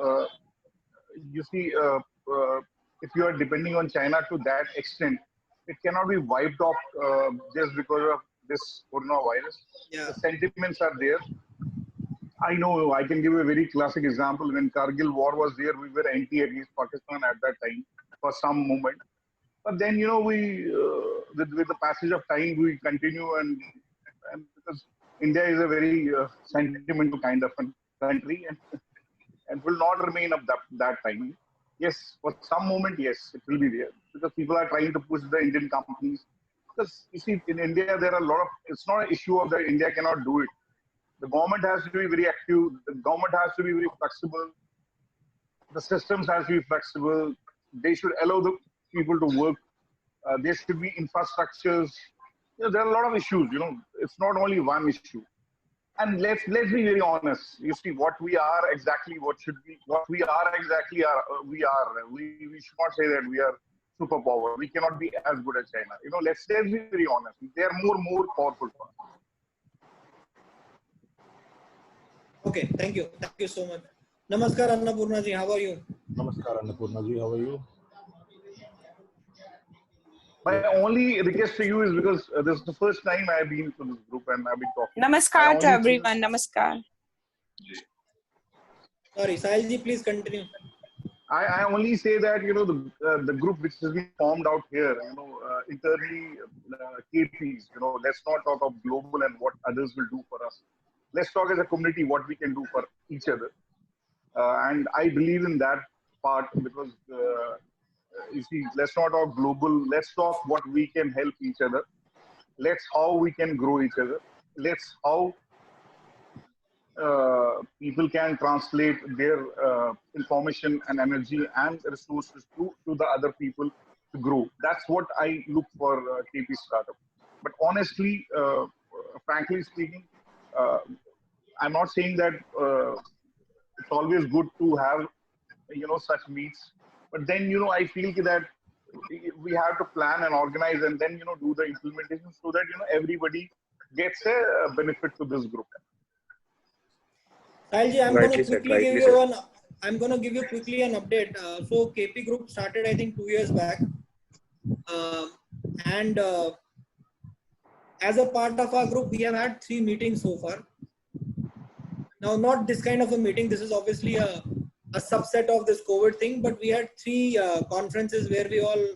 you see, if you are depending on China to that extent, it cannot be wiped off just because of this coronavirus. Yeah. The sentiments are there. I know, I can give a very classic example. When Kargil war was there, we were anti against Pakistan at that time for some moment. But then, we with the passage of time, we continue, and because India is a very sentimental kind of a country, and will not remain of that time. yes, for some moment, yes, it will be there because people are trying to push the Indian companies. Because you see, in India, there are a lot of. It's not an issue of that India cannot do it. The government has to be very active. The government has to be very flexible. The systems has to be flexible. They should allow the people to work. There should be infrastructures. There are a lot of issues. It's not only one issue. And let's be very honest. You see, what we are exactly, what we are exactly are we are. We should not say that we are superpower. We cannot be as good as China. Let's be very honest. They are more powerful for us. Okay, thank you so much. Namaskar Annapurna ji, how are you? Namaskar Annapurna ji, how are you? My only request to you is because this is the first time I've been to this group and I've been talking. Namaskar to everyone. Namaskar. Sorry, Sahil ji, please continue. I only say that the group which has been formed out here, internally KPs. Let's not talk of global and what others will do for us. Let's talk as a community what we can do for each other, and I believe in that part because you see, let's not talk global. Let's talk what we can help each other. Let's how we can grow each other. Let's how people can translate their information and energy and resources to the other people to grow. That's what I look for KP Startup. But honestly, frankly speaking, I'm not saying that it's always good to have such meets. But then I feel that we have to plan and organize and then do the implementation so that everybody gets a benefit to this group. Sahil ji, I'm going to give you quickly an update. So KP Group started I think 2 years back, and as a part of our group, we have had 3 meetings so far. Now, not this kind of a meeting. This is obviously a subset of this COVID thing, but we had 3 conferences where we all,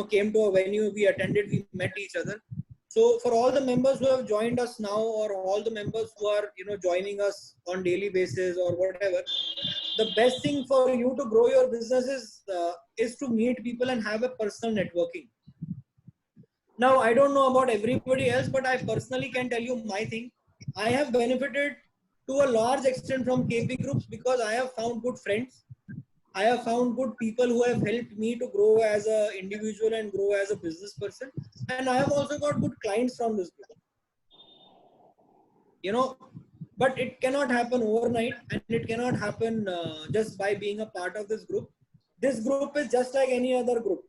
came to a venue, we attended, we met each other. So for all the members who have joined us now, or all the members who are, joining us on daily basis or whatever, the best thing for you to grow your business is to meet people and have a personal networking. Now, I don't know about everybody else, but I personally can tell you my thing. I have benefited to a large extent from KP groups because I have found good friends. I have found good people who have helped me to grow as an individual and grow as a business person. And I have also got good clients from this group. But it cannot happen overnight, and it cannot happen just by being a part of this group. This group is just like any other group.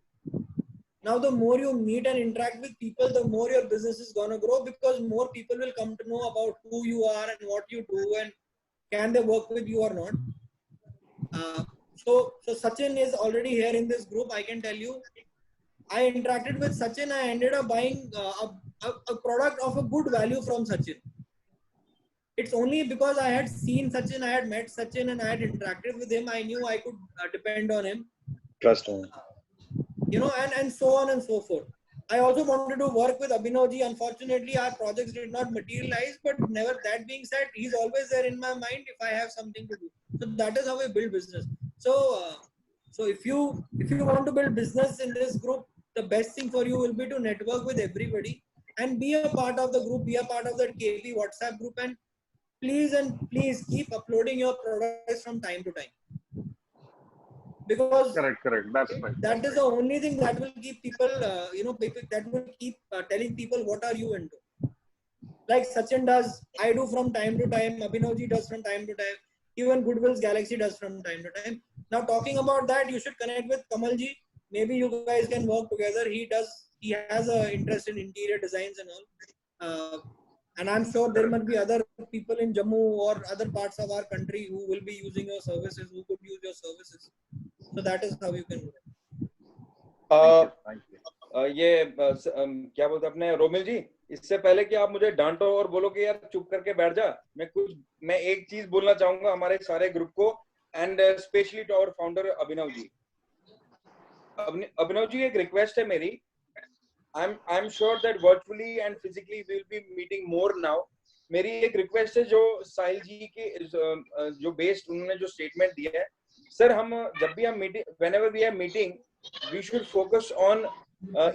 Now, the more you meet and interact with people, the more your business is going to grow because more people will come to know about who you are and what you do and can they work with you or not. So Sachin is already here in this group. I can tell you, I interacted with Sachin. I ended up buying a product of a good value from Sachin. It's only because I had seen Sachin, I had met Sachin and I had interacted with him. I knew I could depend on him. Trust him. And so on and so forth. I also wanted to work with Abhinavji. Unfortunately, our projects did not materialize, but never that being said, he's always there in my mind if I have something to do. So that is how we build business. So if you want to build business in this group, the best thing for you will be to network with everybody and be a part of the group, be a part of that KP WhatsApp group, and please keep uploading your products from time to time. Because correct, that's right. That is the only thing that will keep people, people that will keep telling people what are you into. Like Sachin does, I do from time to time, Abhinavji does from time to time, even Goodwill's Galaxy does from time to time. Now, talking about that, you should connect with Kamalji. Maybe you guys can work together. He has an interest in interior designs and all. And I'm sure there might be other people in Jammu or other parts of our country who will be using your services, who could use your services. So that is how you can do it. क्या बोलते अपने रोमिल जी, इससे पहले कि आप मुझे डांटो और बोलो कि यार चुप करके बैठ जा, मैं एक चीज बोलना चाहूंगा हमारे सारे ग्रुप को and specially to our founder Abhinav ji. Abhinav ji, एक रिक्वेस्ट है मेरी. I'm sure that virtually and physically we will be meeting more now. मेरी एक रिक्वेस्ट है जो साहिल जी के जो बेस्ड उन्होंने जो स्टेटमेंट दिया है, सर हम जब भी हम meeting, whenever we are meeting, we should focus on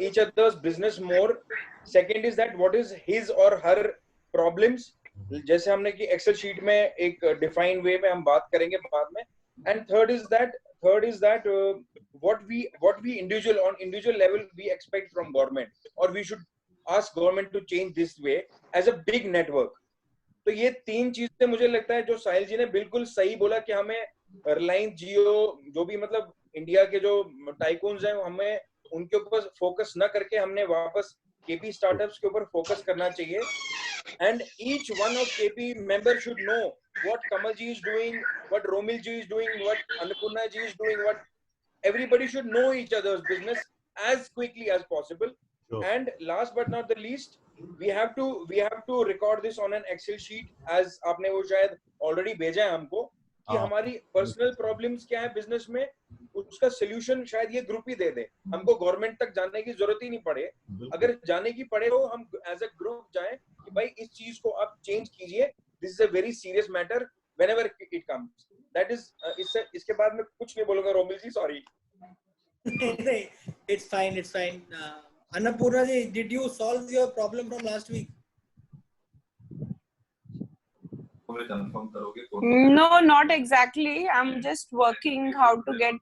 each other's business more. Second is that what is his or her problems. जैसे हमने कि एक्सेल शीट में एक डिफाइंड वे में हम बात करेंगे बाद में. And third is that what we individual level we expect from government, or we should ask government to change this way as a big network. तो ये तीन चीजें मुझे लगता है जो साहिल जी ने बिल्कुल सही बोला कि हमें रिलायंस, जियो, जो भी मतलब इंडिया के जो टाइकून्स हैं, हमें उनके ऊपर फोकस न करके हमने वापस केपी स्टार्टअप्स के ऊपर फोकस करना चाहिए. And each one of KP members should know what Kamal ji is doing, what Romil ji is doing, what Annapurna ji is doing, what everybody should know each other's business as quickly as possible. Sure. And last but not the least, we have to record this on an Excel sheet, as आपने वो शायद already भेजा है हमको, कि हमारी personal problems क्या है बिजनेस में, उसका सोल्यूशन शायद ये ग्रुप ही दे दे. हमको गवर्नमेंट तक जाने की जरूरत ही नहीं पड़े. अगर जाने की पड़े तो हम एज अ ग्रुप जाएं कि भाई इस चीज को आप चेंज कीजिए, this is a very serious matter whenever it comes. That is इसके बाद मैं कुछ नहीं बोलूंगा. रोमिल जी sorry. It's fine. Annapurna ji, did you solve your problem from last week? No, not exactly. I'm just working how to get,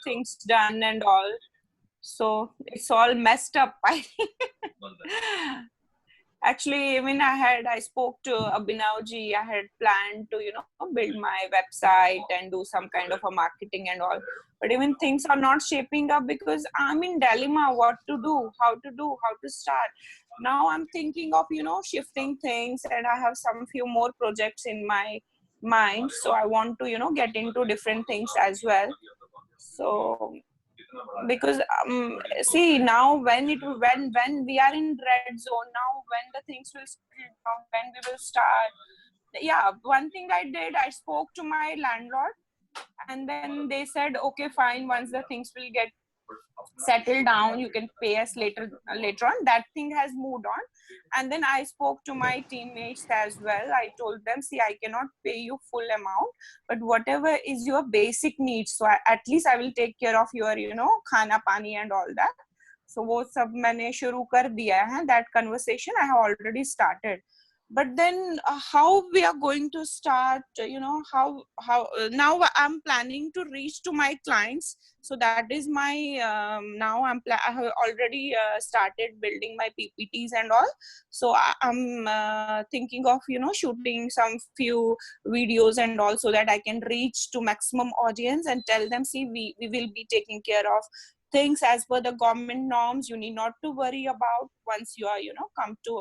things done and all. So it's all messed up. Actually, I spoke to Abhinav ji. I had planned to, build my website and do some kind of a marketing and all. But even things are not shaping up because I'm in dilemma what to do, how to start. Now I'm thinking of, shifting things, and I have few more projects in my mind. So I want to, get into different things as well. So because see now when we are in red zone now, when the things will settle down, when we will start. Yeah, one thing I did, I spoke to my landlord, and then they said, okay, fine, once the things will get settled down, you can pay us later on. That thing has moved on. And then I spoke to my teammates as well. I told them, see, I cannot pay you full amount, but whatever is your basic needs, so at least I will take care of your, khana pani and all that. So wo sab maine shuru kar diya hai. That conversation I have already started. But then how we are going to start, how now I'm planning to reach to my clients. So that is my now I have already started building my PPTs and all. So I'm thinking of shooting some few videos and all, so that I can reach to maximum audience and tell them, see, we will be taking care of things as per the government norms. You need not to worry about once you are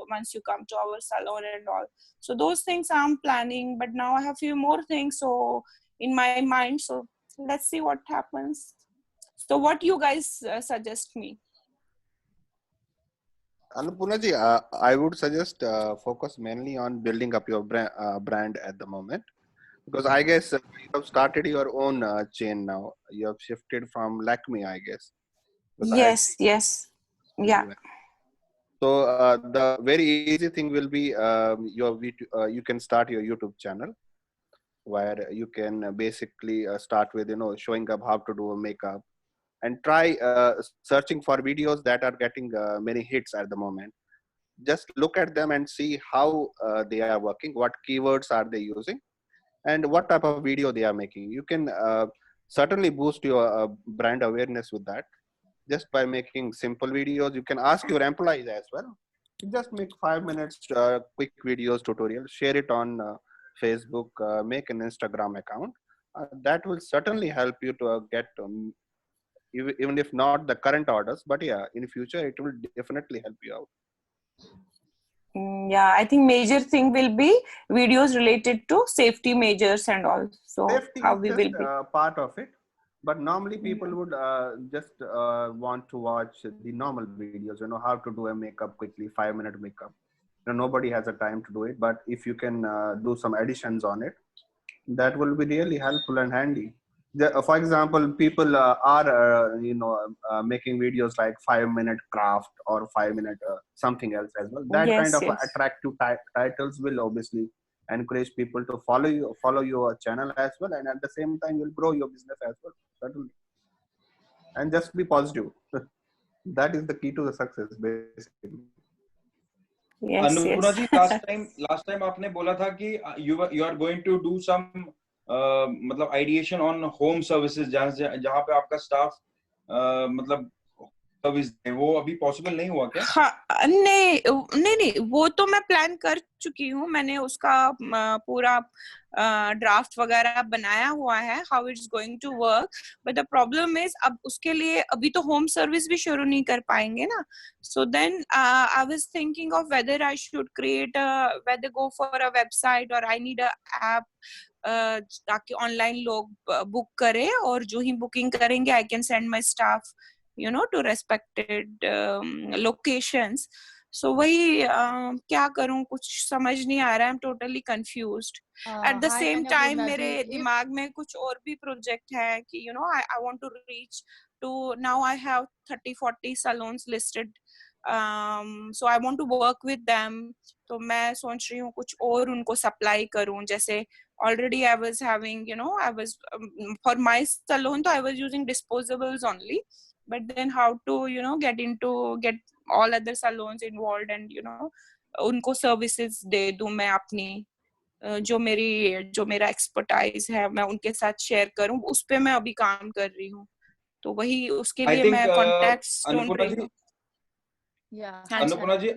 once you come to our salon and all. So those things I'm planning, but now I have few more things so in my mind. So let's see what happens. So what you guys suggest me? Annapurna ji, I would suggest focus mainly on building up your brand at the moment, because I guess you have started your own chain now. You have shifted from Lakme, I guess. Yes. Yeah. So the very easy thing will be you can start your YouTube channel, where you can basically start with showing up how to do a makeup, and try searching for videos that are getting many hits at the moment. Just look at them and see how they are working, what keywords are they using, and what type of video they are making. You can certainly boost your brand awareness with that, just by making simple videos. You can ask your employees as well. Just make 5 minutes quick videos tutorial, share it on Facebook, make an Instagram account. That will certainly help you to get even if not the current orders, but yeah, in future it will definitely help you out. Yeah, I think major thing will be videos related to safety measures and all. So safety how is we just will be part of it, but normally people would just want to watch the normal videos, how to do a makeup quickly, 5-minute makeup. Nobody has a time to do it, but if you can do some additions on it, that will be really helpful and handy. For example, people are making videos like 5-minute craft or 5-minute something else as well. That kind of attractive titles will obviously encourage people to follow your channel as well, and at the same time you'll grow your business as well, certainly. And just be positive. That is the key to the success, basically. Yes, Annapurna yes. ji, last time आपने बोला था कि you are going to do some मतलब ideation on home services, जहाँ पे आपका staff मतलब service दे, वो अभी पॉसिबल नहीं हुआ क्या? हाँ, नहीं, वो तो मैं प्लान कर चुकी हूँ. मैंने उसका पूरा ड्राफ्ट वगैरह बनाया हुआ है, how it's going to work. But the problem is अब उसके लिए अभी तो होम सर्विस भी शुरू नहीं कर पाएंगे ना. So then I was thinking of whether I should create whether go for a website और आई नीड अ ऐप ताकि ऑनलाइन लोग बुक करें, और जो ही बुकिंग करेंगे I can send my staff to respected locations. So वही क्या करूं, कुछ समझ नहीं आ रहा है. I'm totally confused. At the same time मेरे दिमाग में कुछ और भी प्रोजेक्ट है कि I want to reach to, now I have 30-40 salons listed. So I want to work with them. तो मैं सोच रही हूँ कुछ और उनको सप्लाई करूँ. जैसे already I was having, I was for my salon, so I was using disposables only. But then how to get all other salons involved and उनको services दे दूं मैं अपनी, जो मेरा expertise है मैं उनके साथ share करूं. उस पे मैं अभी काम कर रही हूँ. तो वही उसके लिए मैं contacts ढूंढ रही हूँ. अन्नपूर्णा जी,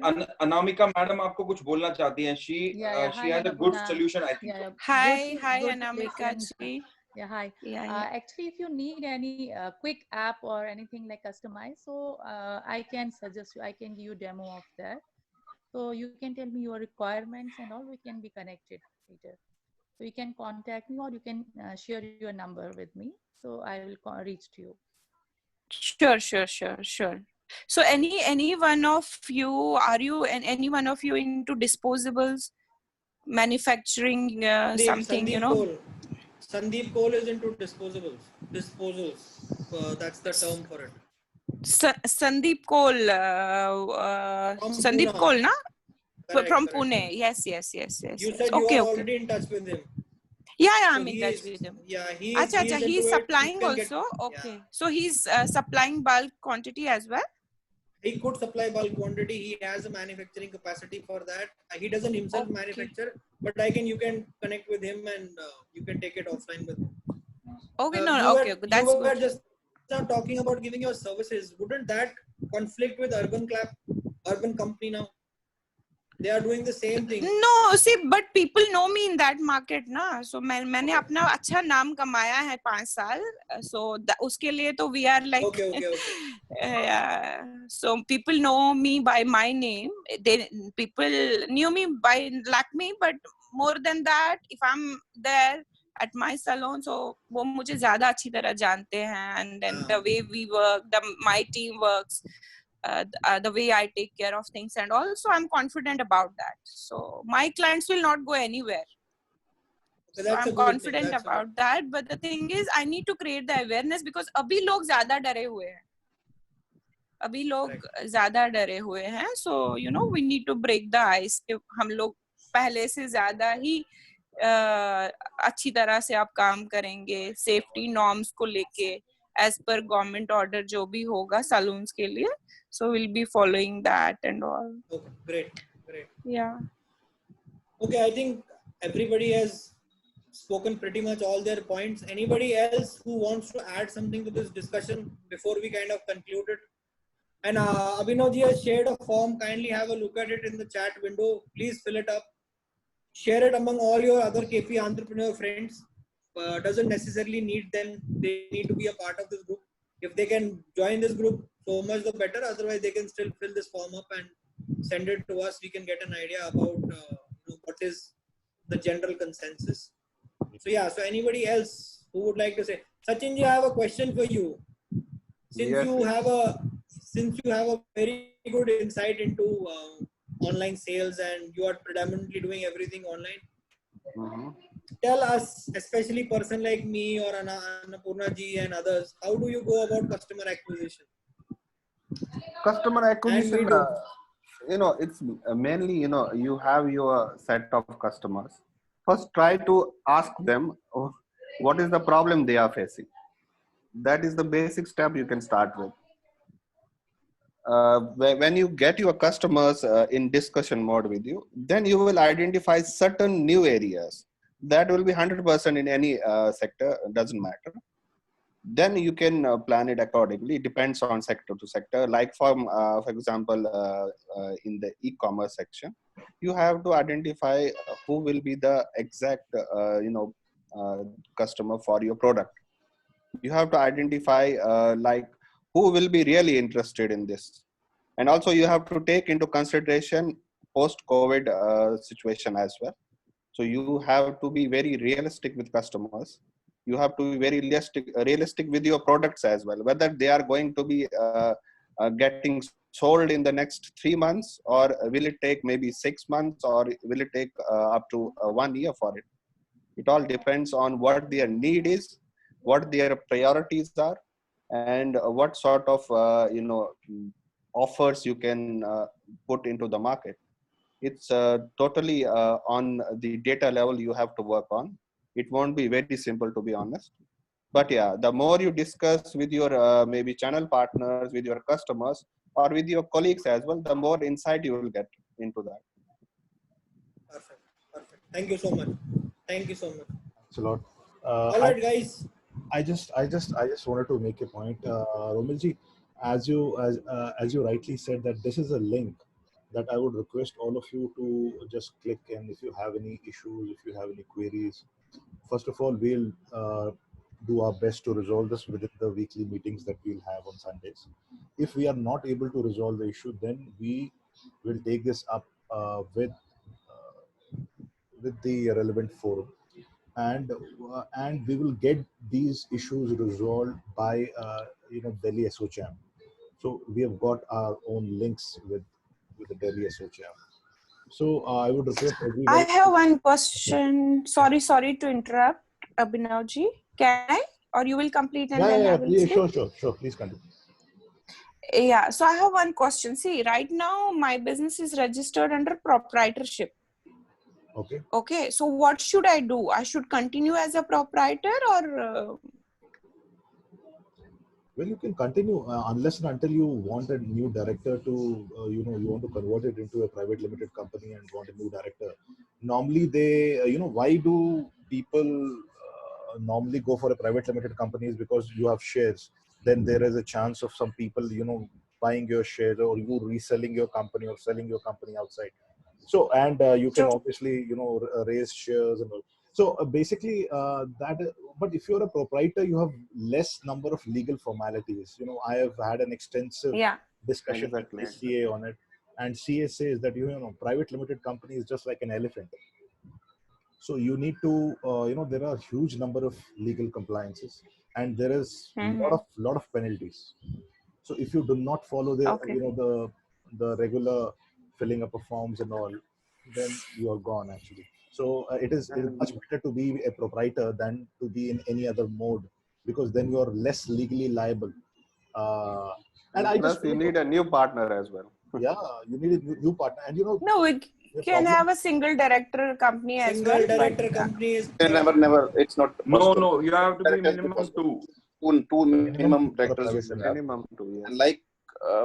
अनामिका मैडम आपको कुछ बोलना चाहती हैं. She has a good solution, I think. Hi Anamika ji. Yeah, hi. Actually, if you need any quick app or anything like customized, so I can suggest you, I can give you demo of that. So you can tell me your requirements and all, we can be connected later. So you can contact me or you can share your number with me. So I will reach to you. Sure. So any one of you, are you and any one of you into disposables, manufacturing something, Sandeep Cole is into disposals. That's the term for it. Sandeep Cole, Sandeep Cole, na? From Correct. Pune. Yes. You said you are already in touch with him. Yeah, I'm in touch with him. Yeah, he's supplying also. Okay. Yeah. So he's supplying bulk quantity as well? He could supply bulk quantity. He has a manufacturing capacity for that. He doesn't himself manufacture, but you can connect with him and you can take it offline with him. Okay, that's you were good. just talking about giving your services. Wouldn't that conflict with Urban Company now? They are doing the same thing. No, see, but people know me in that market, na. So मैंने अपना अच्छा नाम कमाया है 5 साल. So उसके लिए तो we are like. Okay. So people know me by my name. People knew me by Lakme, but more than that, if I'm there at my salon, so वो मुझे ज़्यादा अच्छी तरह जानते हैं. And then the way we work, my team works. The way I take care of things and all, so I'm confident about that. So my clients will not go anywhere. So I'm confident about that. But the thing is, I need to create the awareness because अभी लोग ज़्यादा डरे हुए हैं. So we need to break the ice. हम लोग पहले से ज़्यादा ही अच्छी तरह से आप काम करेंगे, safety norms को लेके, as per government order जो भी होगा salons के लिए. So we'll be following that and all. Okay, great. Yeah. Okay, I think everybody has spoken pretty much all their points. Anybody else who wants to add something to this discussion before we kind of conclude it? And Abhinav ji has shared a form. Kindly have a look at it in the chat window. Please fill it up. Share it among all your other KP entrepreneur friends. Doesn't necessarily need them. They need to be a part of this group. If they can join this group, so much the better. Otherwise, they can still fill this form up and send it to us. We can get an idea about what is the general consensus. So yeah. So anybody else who would like to say, Sachin ji, I have a question for you. Since you have a very good insight into online sales and you are predominantly doing everything online. Mm-hmm. Tell us, especially person like me or Annapurna ji and others, how do you go about customer acquisition? Customer acquisition, it's mainly, you have your set of customers first try to ask them what is the problem they are facing. That is the basic step you can start with. When you get your customers in discussion mode with you, then you will identify certain new areas that will be 100% in any sector, doesn't matter. Then you can plan it accordingly. It depends on sector to sector. Like for example, in the e-commerce section, you have to identify who will be the exact customer for your product. You have to identify like who will be really interested in this. And also you have to take into consideration post-COVID situation as well. So you have to be very realistic with customers. You have to be very realistic with your products as well, whether they are going to be getting sold in the next 3 months, or will it take maybe 6 months, or will it take up to 1 year for it. It all depends on what their need is, what their priorities are, and what sort of offers you can put into the market. It's totally on the data level you have to work on. It won't be very simple, to be honest. But yeah, the more you discuss with your maybe channel partners, with your customers, or with your colleagues as well, the more insight you will get into that. Perfect. Perfect. Thank you so much. Thank you so much. Thanks a lot. All right, guys. I just wanted to make a point, Romilji, as you rightly said, that this is a link that I would request all of you to just click, and if you have any issues, if you have any queries, first of all, we'll do our best to resolve this within the weekly meetings that we'll have on Sundays. If we are not able to resolve the issue, then we will take this up with the relevant forum, and we will get these issues resolved by Delhi SOCHAM. So we have got our own links with the Delhi SOCHAM. So I would request everybody. I have one question. Sorry to interrupt, Abhinavji. Can I? Or you will complete and then I will please, speak? sure. Please continue. Yeah. So I have one question. See, right now my business is registered under proprietorship. Okay. So what should I do? I should continue as a proprietor, or? Well, you can continue unless and until you want a new director to, you want to convert it into a private limited company and want a new director. Normally they, why do people normally go for a private limited company is because you have shares. Then there is a chance of some people, buying your shares, or you reselling your company or selling your company outside. So, and you can obviously, raise shares and all. So basically but if you're a proprietor, you have less number of legal formalities. I have had an extensive discussion with CA on it, and CA says that, private limited company is just like an elephant. So you need to, there are huge number of legal compliances, and there is lot of penalties. So if you do not follow the, the regular filling up of forms and all, then you are gone actually. So it is much better to be a proprietor than to be in any other mode, because then you are less legally liable. And plus you need a new partner as well. Yeah, you need a new partner, and No, we can have a single director company as well. Single director company is never. It's not possible. No. You have to be minimum two. Two minimum directors. Minimum two. And like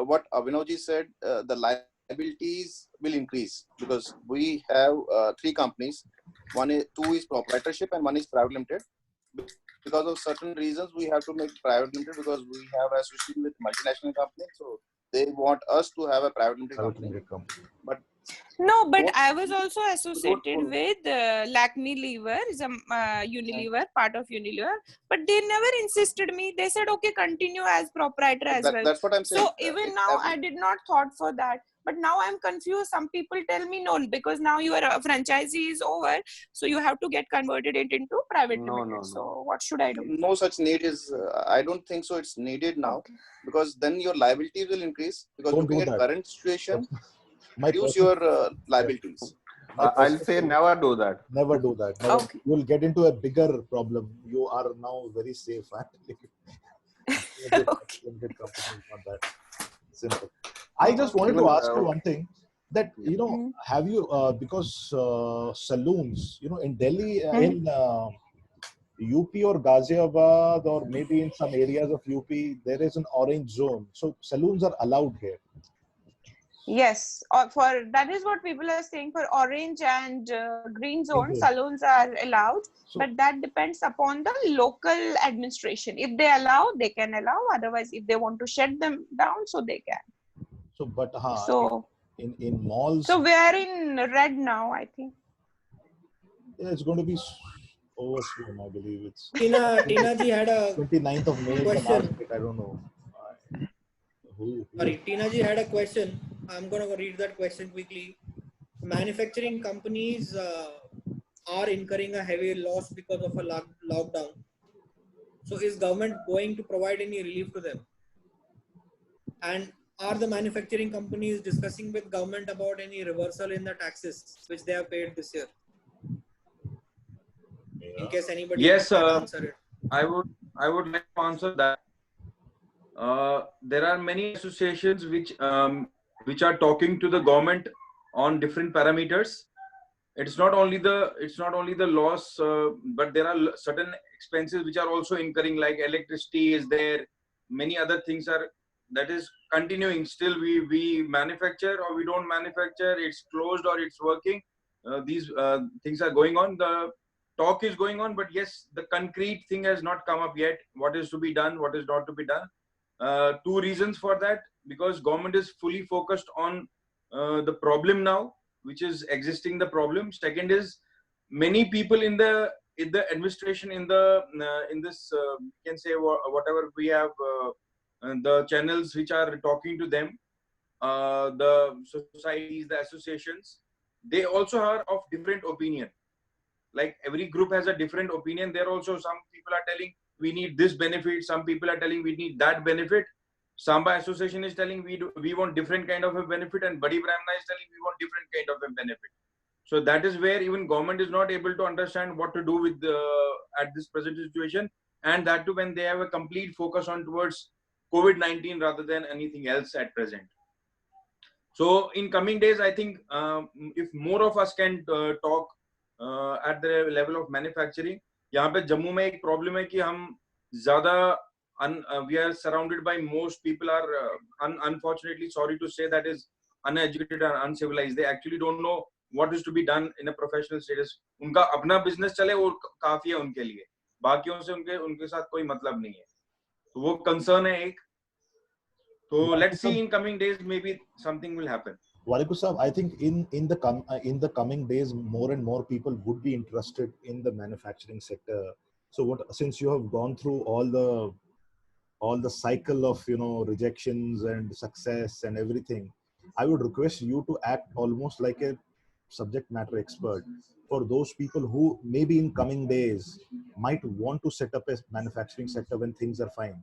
what Abhinavji said, the liabilities will increase because we have 3 companies. Two is proprietorship and one is private limited. Because of certain reasons, we have to make private limited because we have association with multinational companies. So they want us to have a private limited company. But no, but I was also associated with Lakme Lever, is a Unilever, part of Unilever. But they never insisted me. They said, okay, continue as proprietor as well. That's what I'm saying. So even now, I did not thought for that. But now I'm confused. Some people tell me no, because now your franchisee is over. So you have to get converted it into private limited. No. So what should I do? No such need is, I don't think so. It's needed now because then your liabilities will increase because looking at current situation, reduce your liabilities. I'll say never do that. Never do that. Never. You will get into a bigger problem. You are now very safe. Not that simple. I just wanted to ask you one thing, that have you because saloons in Delhi in UP or Ghaziabad or maybe in some areas of UP there is an orange zone, so saloons are allowed here. Yes, or for that is what people are saying. For orange and green zone, saloons are allowed, but that depends upon the local administration. If they allow, they can allow. Otherwise, if they want to shut them down, so they can. So, but so in malls. So we are in red now, I think. Yeah, it's going to be over soon, I believe. It's Tina ji had a 29th of May. question. I don't know. Sorry, Tina ji had a question. I'm going to read that question quickly. Manufacturing companies are incurring a heavy loss because of a lockdown. So is government going to provide any relief to them? And are the manufacturing companies discussing with government about any reversal in the taxes which they have paid this year? In case anybody yes, can answer it. I would like to answer that. There are many associations which are talking to the government on different parameters. It's not only the loss, but there are certain expenses which are also incurring, like electricity is there. Many other things that is continuing. Still, we manufacture or we don't manufacture. It's closed or it's working. These things are going on. The talk is going on, but yes, the concrete thing has not come up yet. What is to be done? What is not to be done? Two reasons for that: because government is fully focused on the problem now, which is existing the problem. Second is many people in the administration, in this you can say whatever we have the channels which are talking to them, the societies, the associations, they also are of different opinion. Like every group has a different opinion. There also some people are telling we need this benefit, some people are telling we need that benefit. Samba Association is telling we want different kind of a benefit, and Badi Brahmana is telling we want different kind of a benefit. So that is where even government is not able to understand what to do with at this present situation, and that too when they have a complete focus on towards COVID-19 rather than anything else at present. So in coming days, I think if more of us can talk at the level of manufacturing, यहाँ पे जम्मू में एक problem है कि हम ज़्यादा we are surrounded by most people are unfortunately, sorry to say, that is uneducated and uncivilized. They actually don't know what is to be done in a professional status. उनका अपना business चले वो काफी है उनके लिए, बाकियों से उनके साथ कोई मतलब नहीं है. तो वो concern है एक. So let's see in coming days, maybe something will happen. Wariku sir, I think in the coming days, more and more people would be interested in the manufacturing sector. So since you have gone through all the cycle of rejections and success and everything, I would request you to act almost like a subject matter expert for those people who maybe in coming days might want to set up a manufacturing sector when things are fine,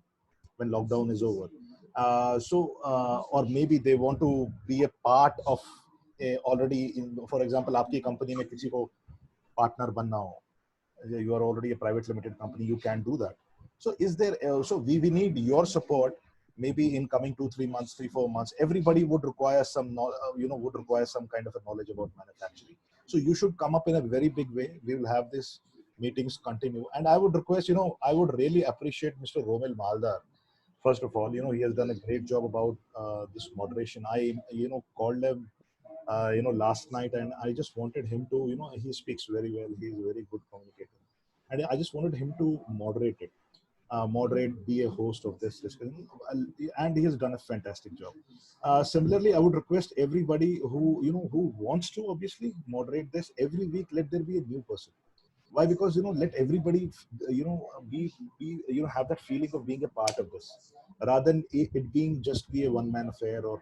when lockdown is over. Or maybe they want to be a part of already for example, आपकी company में किसी को partner बनना हो, you are already a private limited company, you can do that. So is there so we need your support. Maybe in coming 2-3 months, 3-4 months, everybody would require some would require some kind of a knowledge about manufacturing. So you should come up in a very big way. We will have these meetings continue, and I would request, I would really appreciate Mr. Romil Maldar. First of all, he has done a great job about this moderation. I, called him, last night, and I just wanted him to, he speaks very well. He's a very good communicator. And I just wanted him to moderate it, be a host of this discussion. And he has done a fantastic job. Similarly, I would request everybody who wants to obviously moderate this every week, let there be a new person. Why? Because let everybody be have that feeling of being a part of this, rather than it being just be a one-man affair or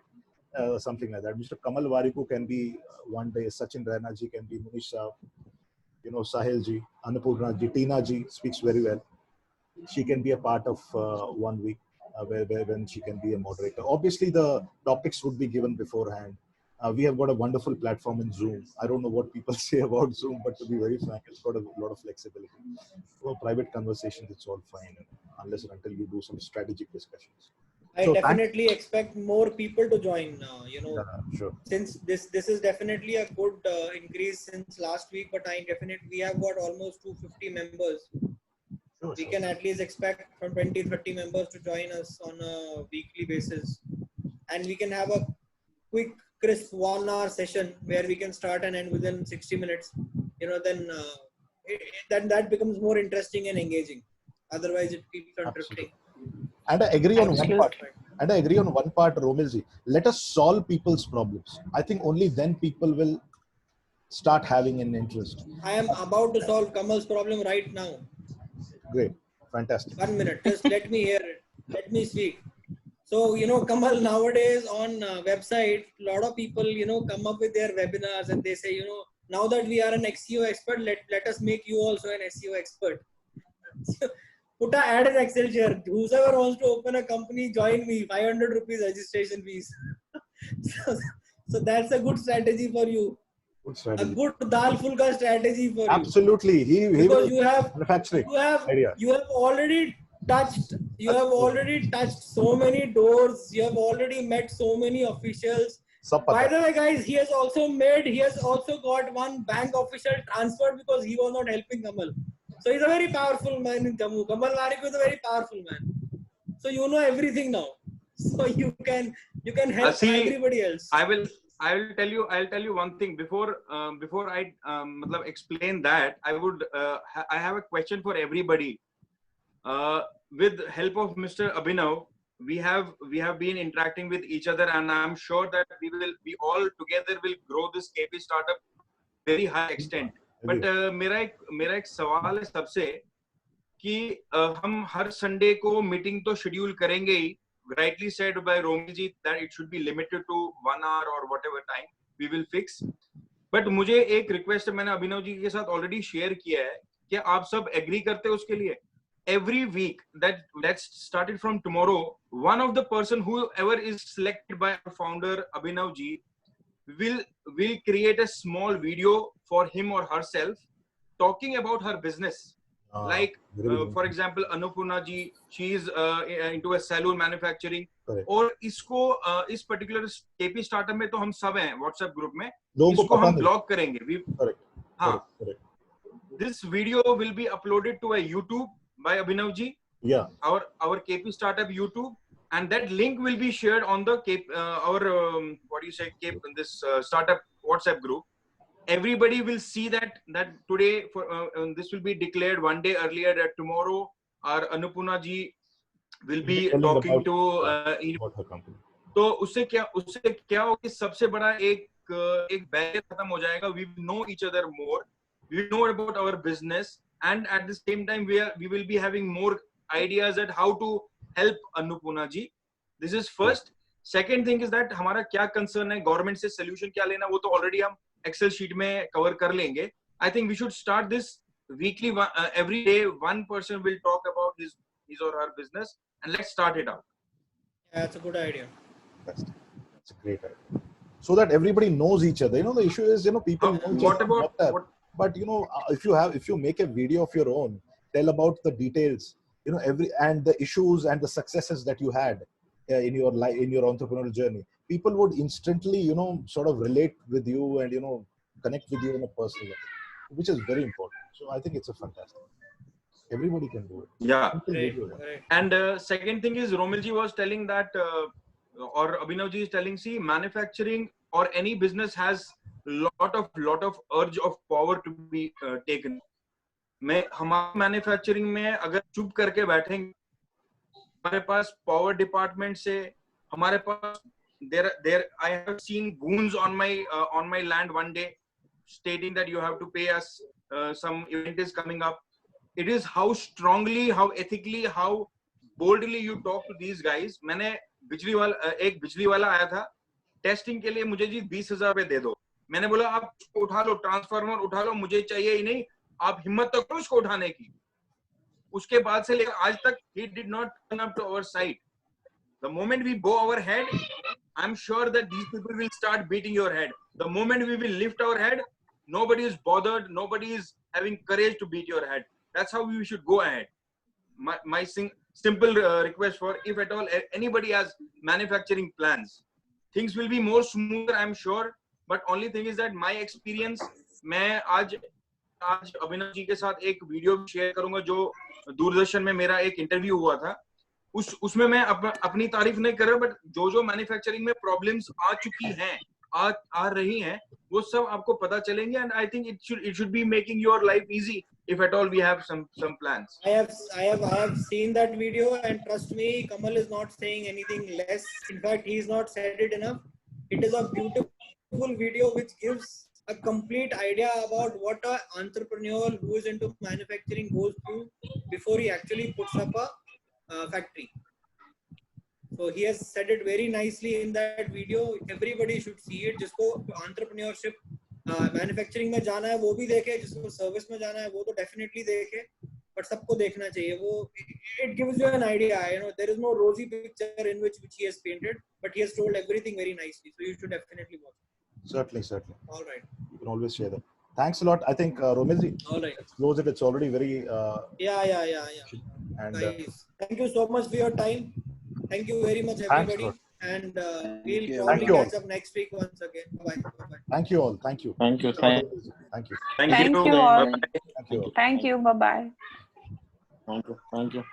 something like that. Mr. Kamal Wariku can be one day, Sachin Raina ji can be, Munish Saab, Sahil ji, Annapurna ji, Tina ji speaks very well. She can be a part of 1 week when she can be a moderator. Obviously, the topics would be given beforehand. We have got a wonderful platform in Zoom. I don't know what people say about Zoom, but to be very frank, it's got a lot of flexibility. For private conversations, it's all fine, unless and until you do some strategic discussions. I So definitely expect more people to join. Sure. Since this is definitely a good increase since last week, but we have got almost 250 members. Sure, We sure. can at least expect from 20-30 members to join us on a weekly basis, and we can have a quick, crisp 1 hour session where we can start and end within 60 minutes. Then that becomes more interesting and engaging. Otherwise, it keeps on drifting. And I agree on one Absolutely. part. And I agree on one part, Romilji. Let us solve people's problems. I think only then people will start having an interest. I am about to solve Kamal's problem right now. Great. Fantastic. 1 minute, just let me hear it. Let me speak. So, Kamal, nowadays on website, a lot of people, come up with their webinars and they say, now that we are an SEO expert, let us make you also an SEO expert. Put an ad in Excel here. Whoever wants to open a company, join me. 500 rupees registration fees. so that's a good strategy for you. Good strategy. A good dal fulka strategy for you. Absolutely. Because you have manufacturing idea. You have already touched so many doors. You have already met so many officials. By the way, guys, he has also got one bank official transferred because he was not helping Kamal. So he's a very powerful man in Jammu. Kamal Marik is a very powerful man. So you know everything now. So you can help everybody else. I'll tell you one thing before I explain that. I have a question for everybody. With help of Mr. Abhinav, we have been interacting with each other, and I'm sure that we all together will grow this KP startup very high extent. But मेरा एक सवाल है सबसे कि हम हर Sunday को meeting तो schedule करेंगे ही. Rightly said by Romilji that it should be limited to 1 hour or whatever time we will fix. But मुझे एक रिक्वेस्ट मैंने अभिनव जी के साथ ऑलरेडी शेयर किया है कि आप सब एग्री करते हैं उसके लिए. Every week that's started from tomorrow, one of the person whoever is selected by our founder Abhinav ji will create a small video for him or herself talking about her business. For example, Annapurna ji, she is into a salon manufacturing. और इसको इस particular KP startup में तो हम सब हैं WhatsApp group में, इसको हम blog करेंगे. This video will be uploaded to a YouTube by Abhinav ji. Yeah. Our KP startup YouTube, and that link will be shared on the startup WhatsApp group. Everybody will see that today this will be declared one day earlier, that tomorrow our Annapurna ji will be talking to about her company. तो उससे क्या हो कि सबसे बड़ा एक barrier खत्म हो जाएगा. We will know each other more. We know about our business, and at the same time we will be having more ideas at how to help Annapurna ji. This is first. Second thing is that हमारा क्या concern है, government से solution क्या लेना, वो तो already हम Excel sheet में cover कर लेंगे. I think we should start this weekly. Every day one person will talk about his or her business, and let's start it out. Yeah, that's a good idea. That's a great idea. So that everybody knows each other. The issue is, people know each other. But if you make a video of your own, tell about the details, and the issues and the successes that you had in your life, in your entrepreneurial journey, people would instantly, sort of relate with you and, connect with you in a personal level, which is very important. So I think it's a fantastic. Everybody can do it. Yeah. And second thing is, Romilji was telling that, or Abhinavji is telling, see, manufacturing or any business has lot of urge of power to be taken. हमारे manufacturing में अगर चुप करके बैठेंगे, हमारे पास power department से हमारे पास there I have seen goons on my land one day stating that you have to pay us, some event is coming up. It is how strongly, how ethically, how boldly you talk to these guys. मैंने एक बिजली वाला आया था testing के लिए, मुझे जी 20,000 रुपए दे दो. मैंने बोला आप उसको उठा लो, ट्रांसफार्मर उठा लो, मुझे चाहिए ही नहीं, आप हिम्मत तो करो उसको उठाने की. उसके बाद से लेकर आज तक he did not turn up to our site. The moment we bow our head, I'm sure that these people will start beating your head. The moment we will lift our head, nobody is bothered, nobody is having courage to beat your head. That's how we should go ahead. my simple request for, if at all anybody has manufacturing plans, things will be more smoother, I'm sure. But only thing is that my experience, मैं आज अभिनव जी के साथ एक video भी share करूंगा जो दूरदर्शन में मेरा एक इंटरव्यू हुआ था, उसमें मैं अपनी तारीफ नहीं कर रहा, बट जो मैन्युफैक्चरिंग में प्रॉब्लम्स आ चुकी हैं, आ रही हैं, वो सब आपको पता चलेंगे. And I think it should be making your life easy if at all we have some plans. I have seen that video, and trust me, Kamal is not saying anything less. In fact, he is not said it enough. It is a beautiful video which gives a complete idea about what an entrepreneur who is into manufacturing goes through before he actually puts up a factory. So he has said it very nicely in that video. Everybody should see it. जिसको entrepreneurship manufacturing में जाना है वो भी देखे, जिसको service में जाना है वो तो डेफिनेटली देखे, बट सबको देखना चाहिए. वो it gives you an idea, you know, there is no rosy picture in which he has painted, but he has told everything very nicely, so you should definitely watch it. Certainly. All right, You can always share that. Thanks a lot. I think Romil ji, all right, let's close it. It's already very yeah. and Nice. Thank you so much for your time. Thank you very much, everybody. Lord. And we'll Thank probably you all. catch up next week once again. Bye. Thank you all. Thank you. Thank you. Thank you Thank you all. Thank you all. Thank you. Bye bye. Thank you.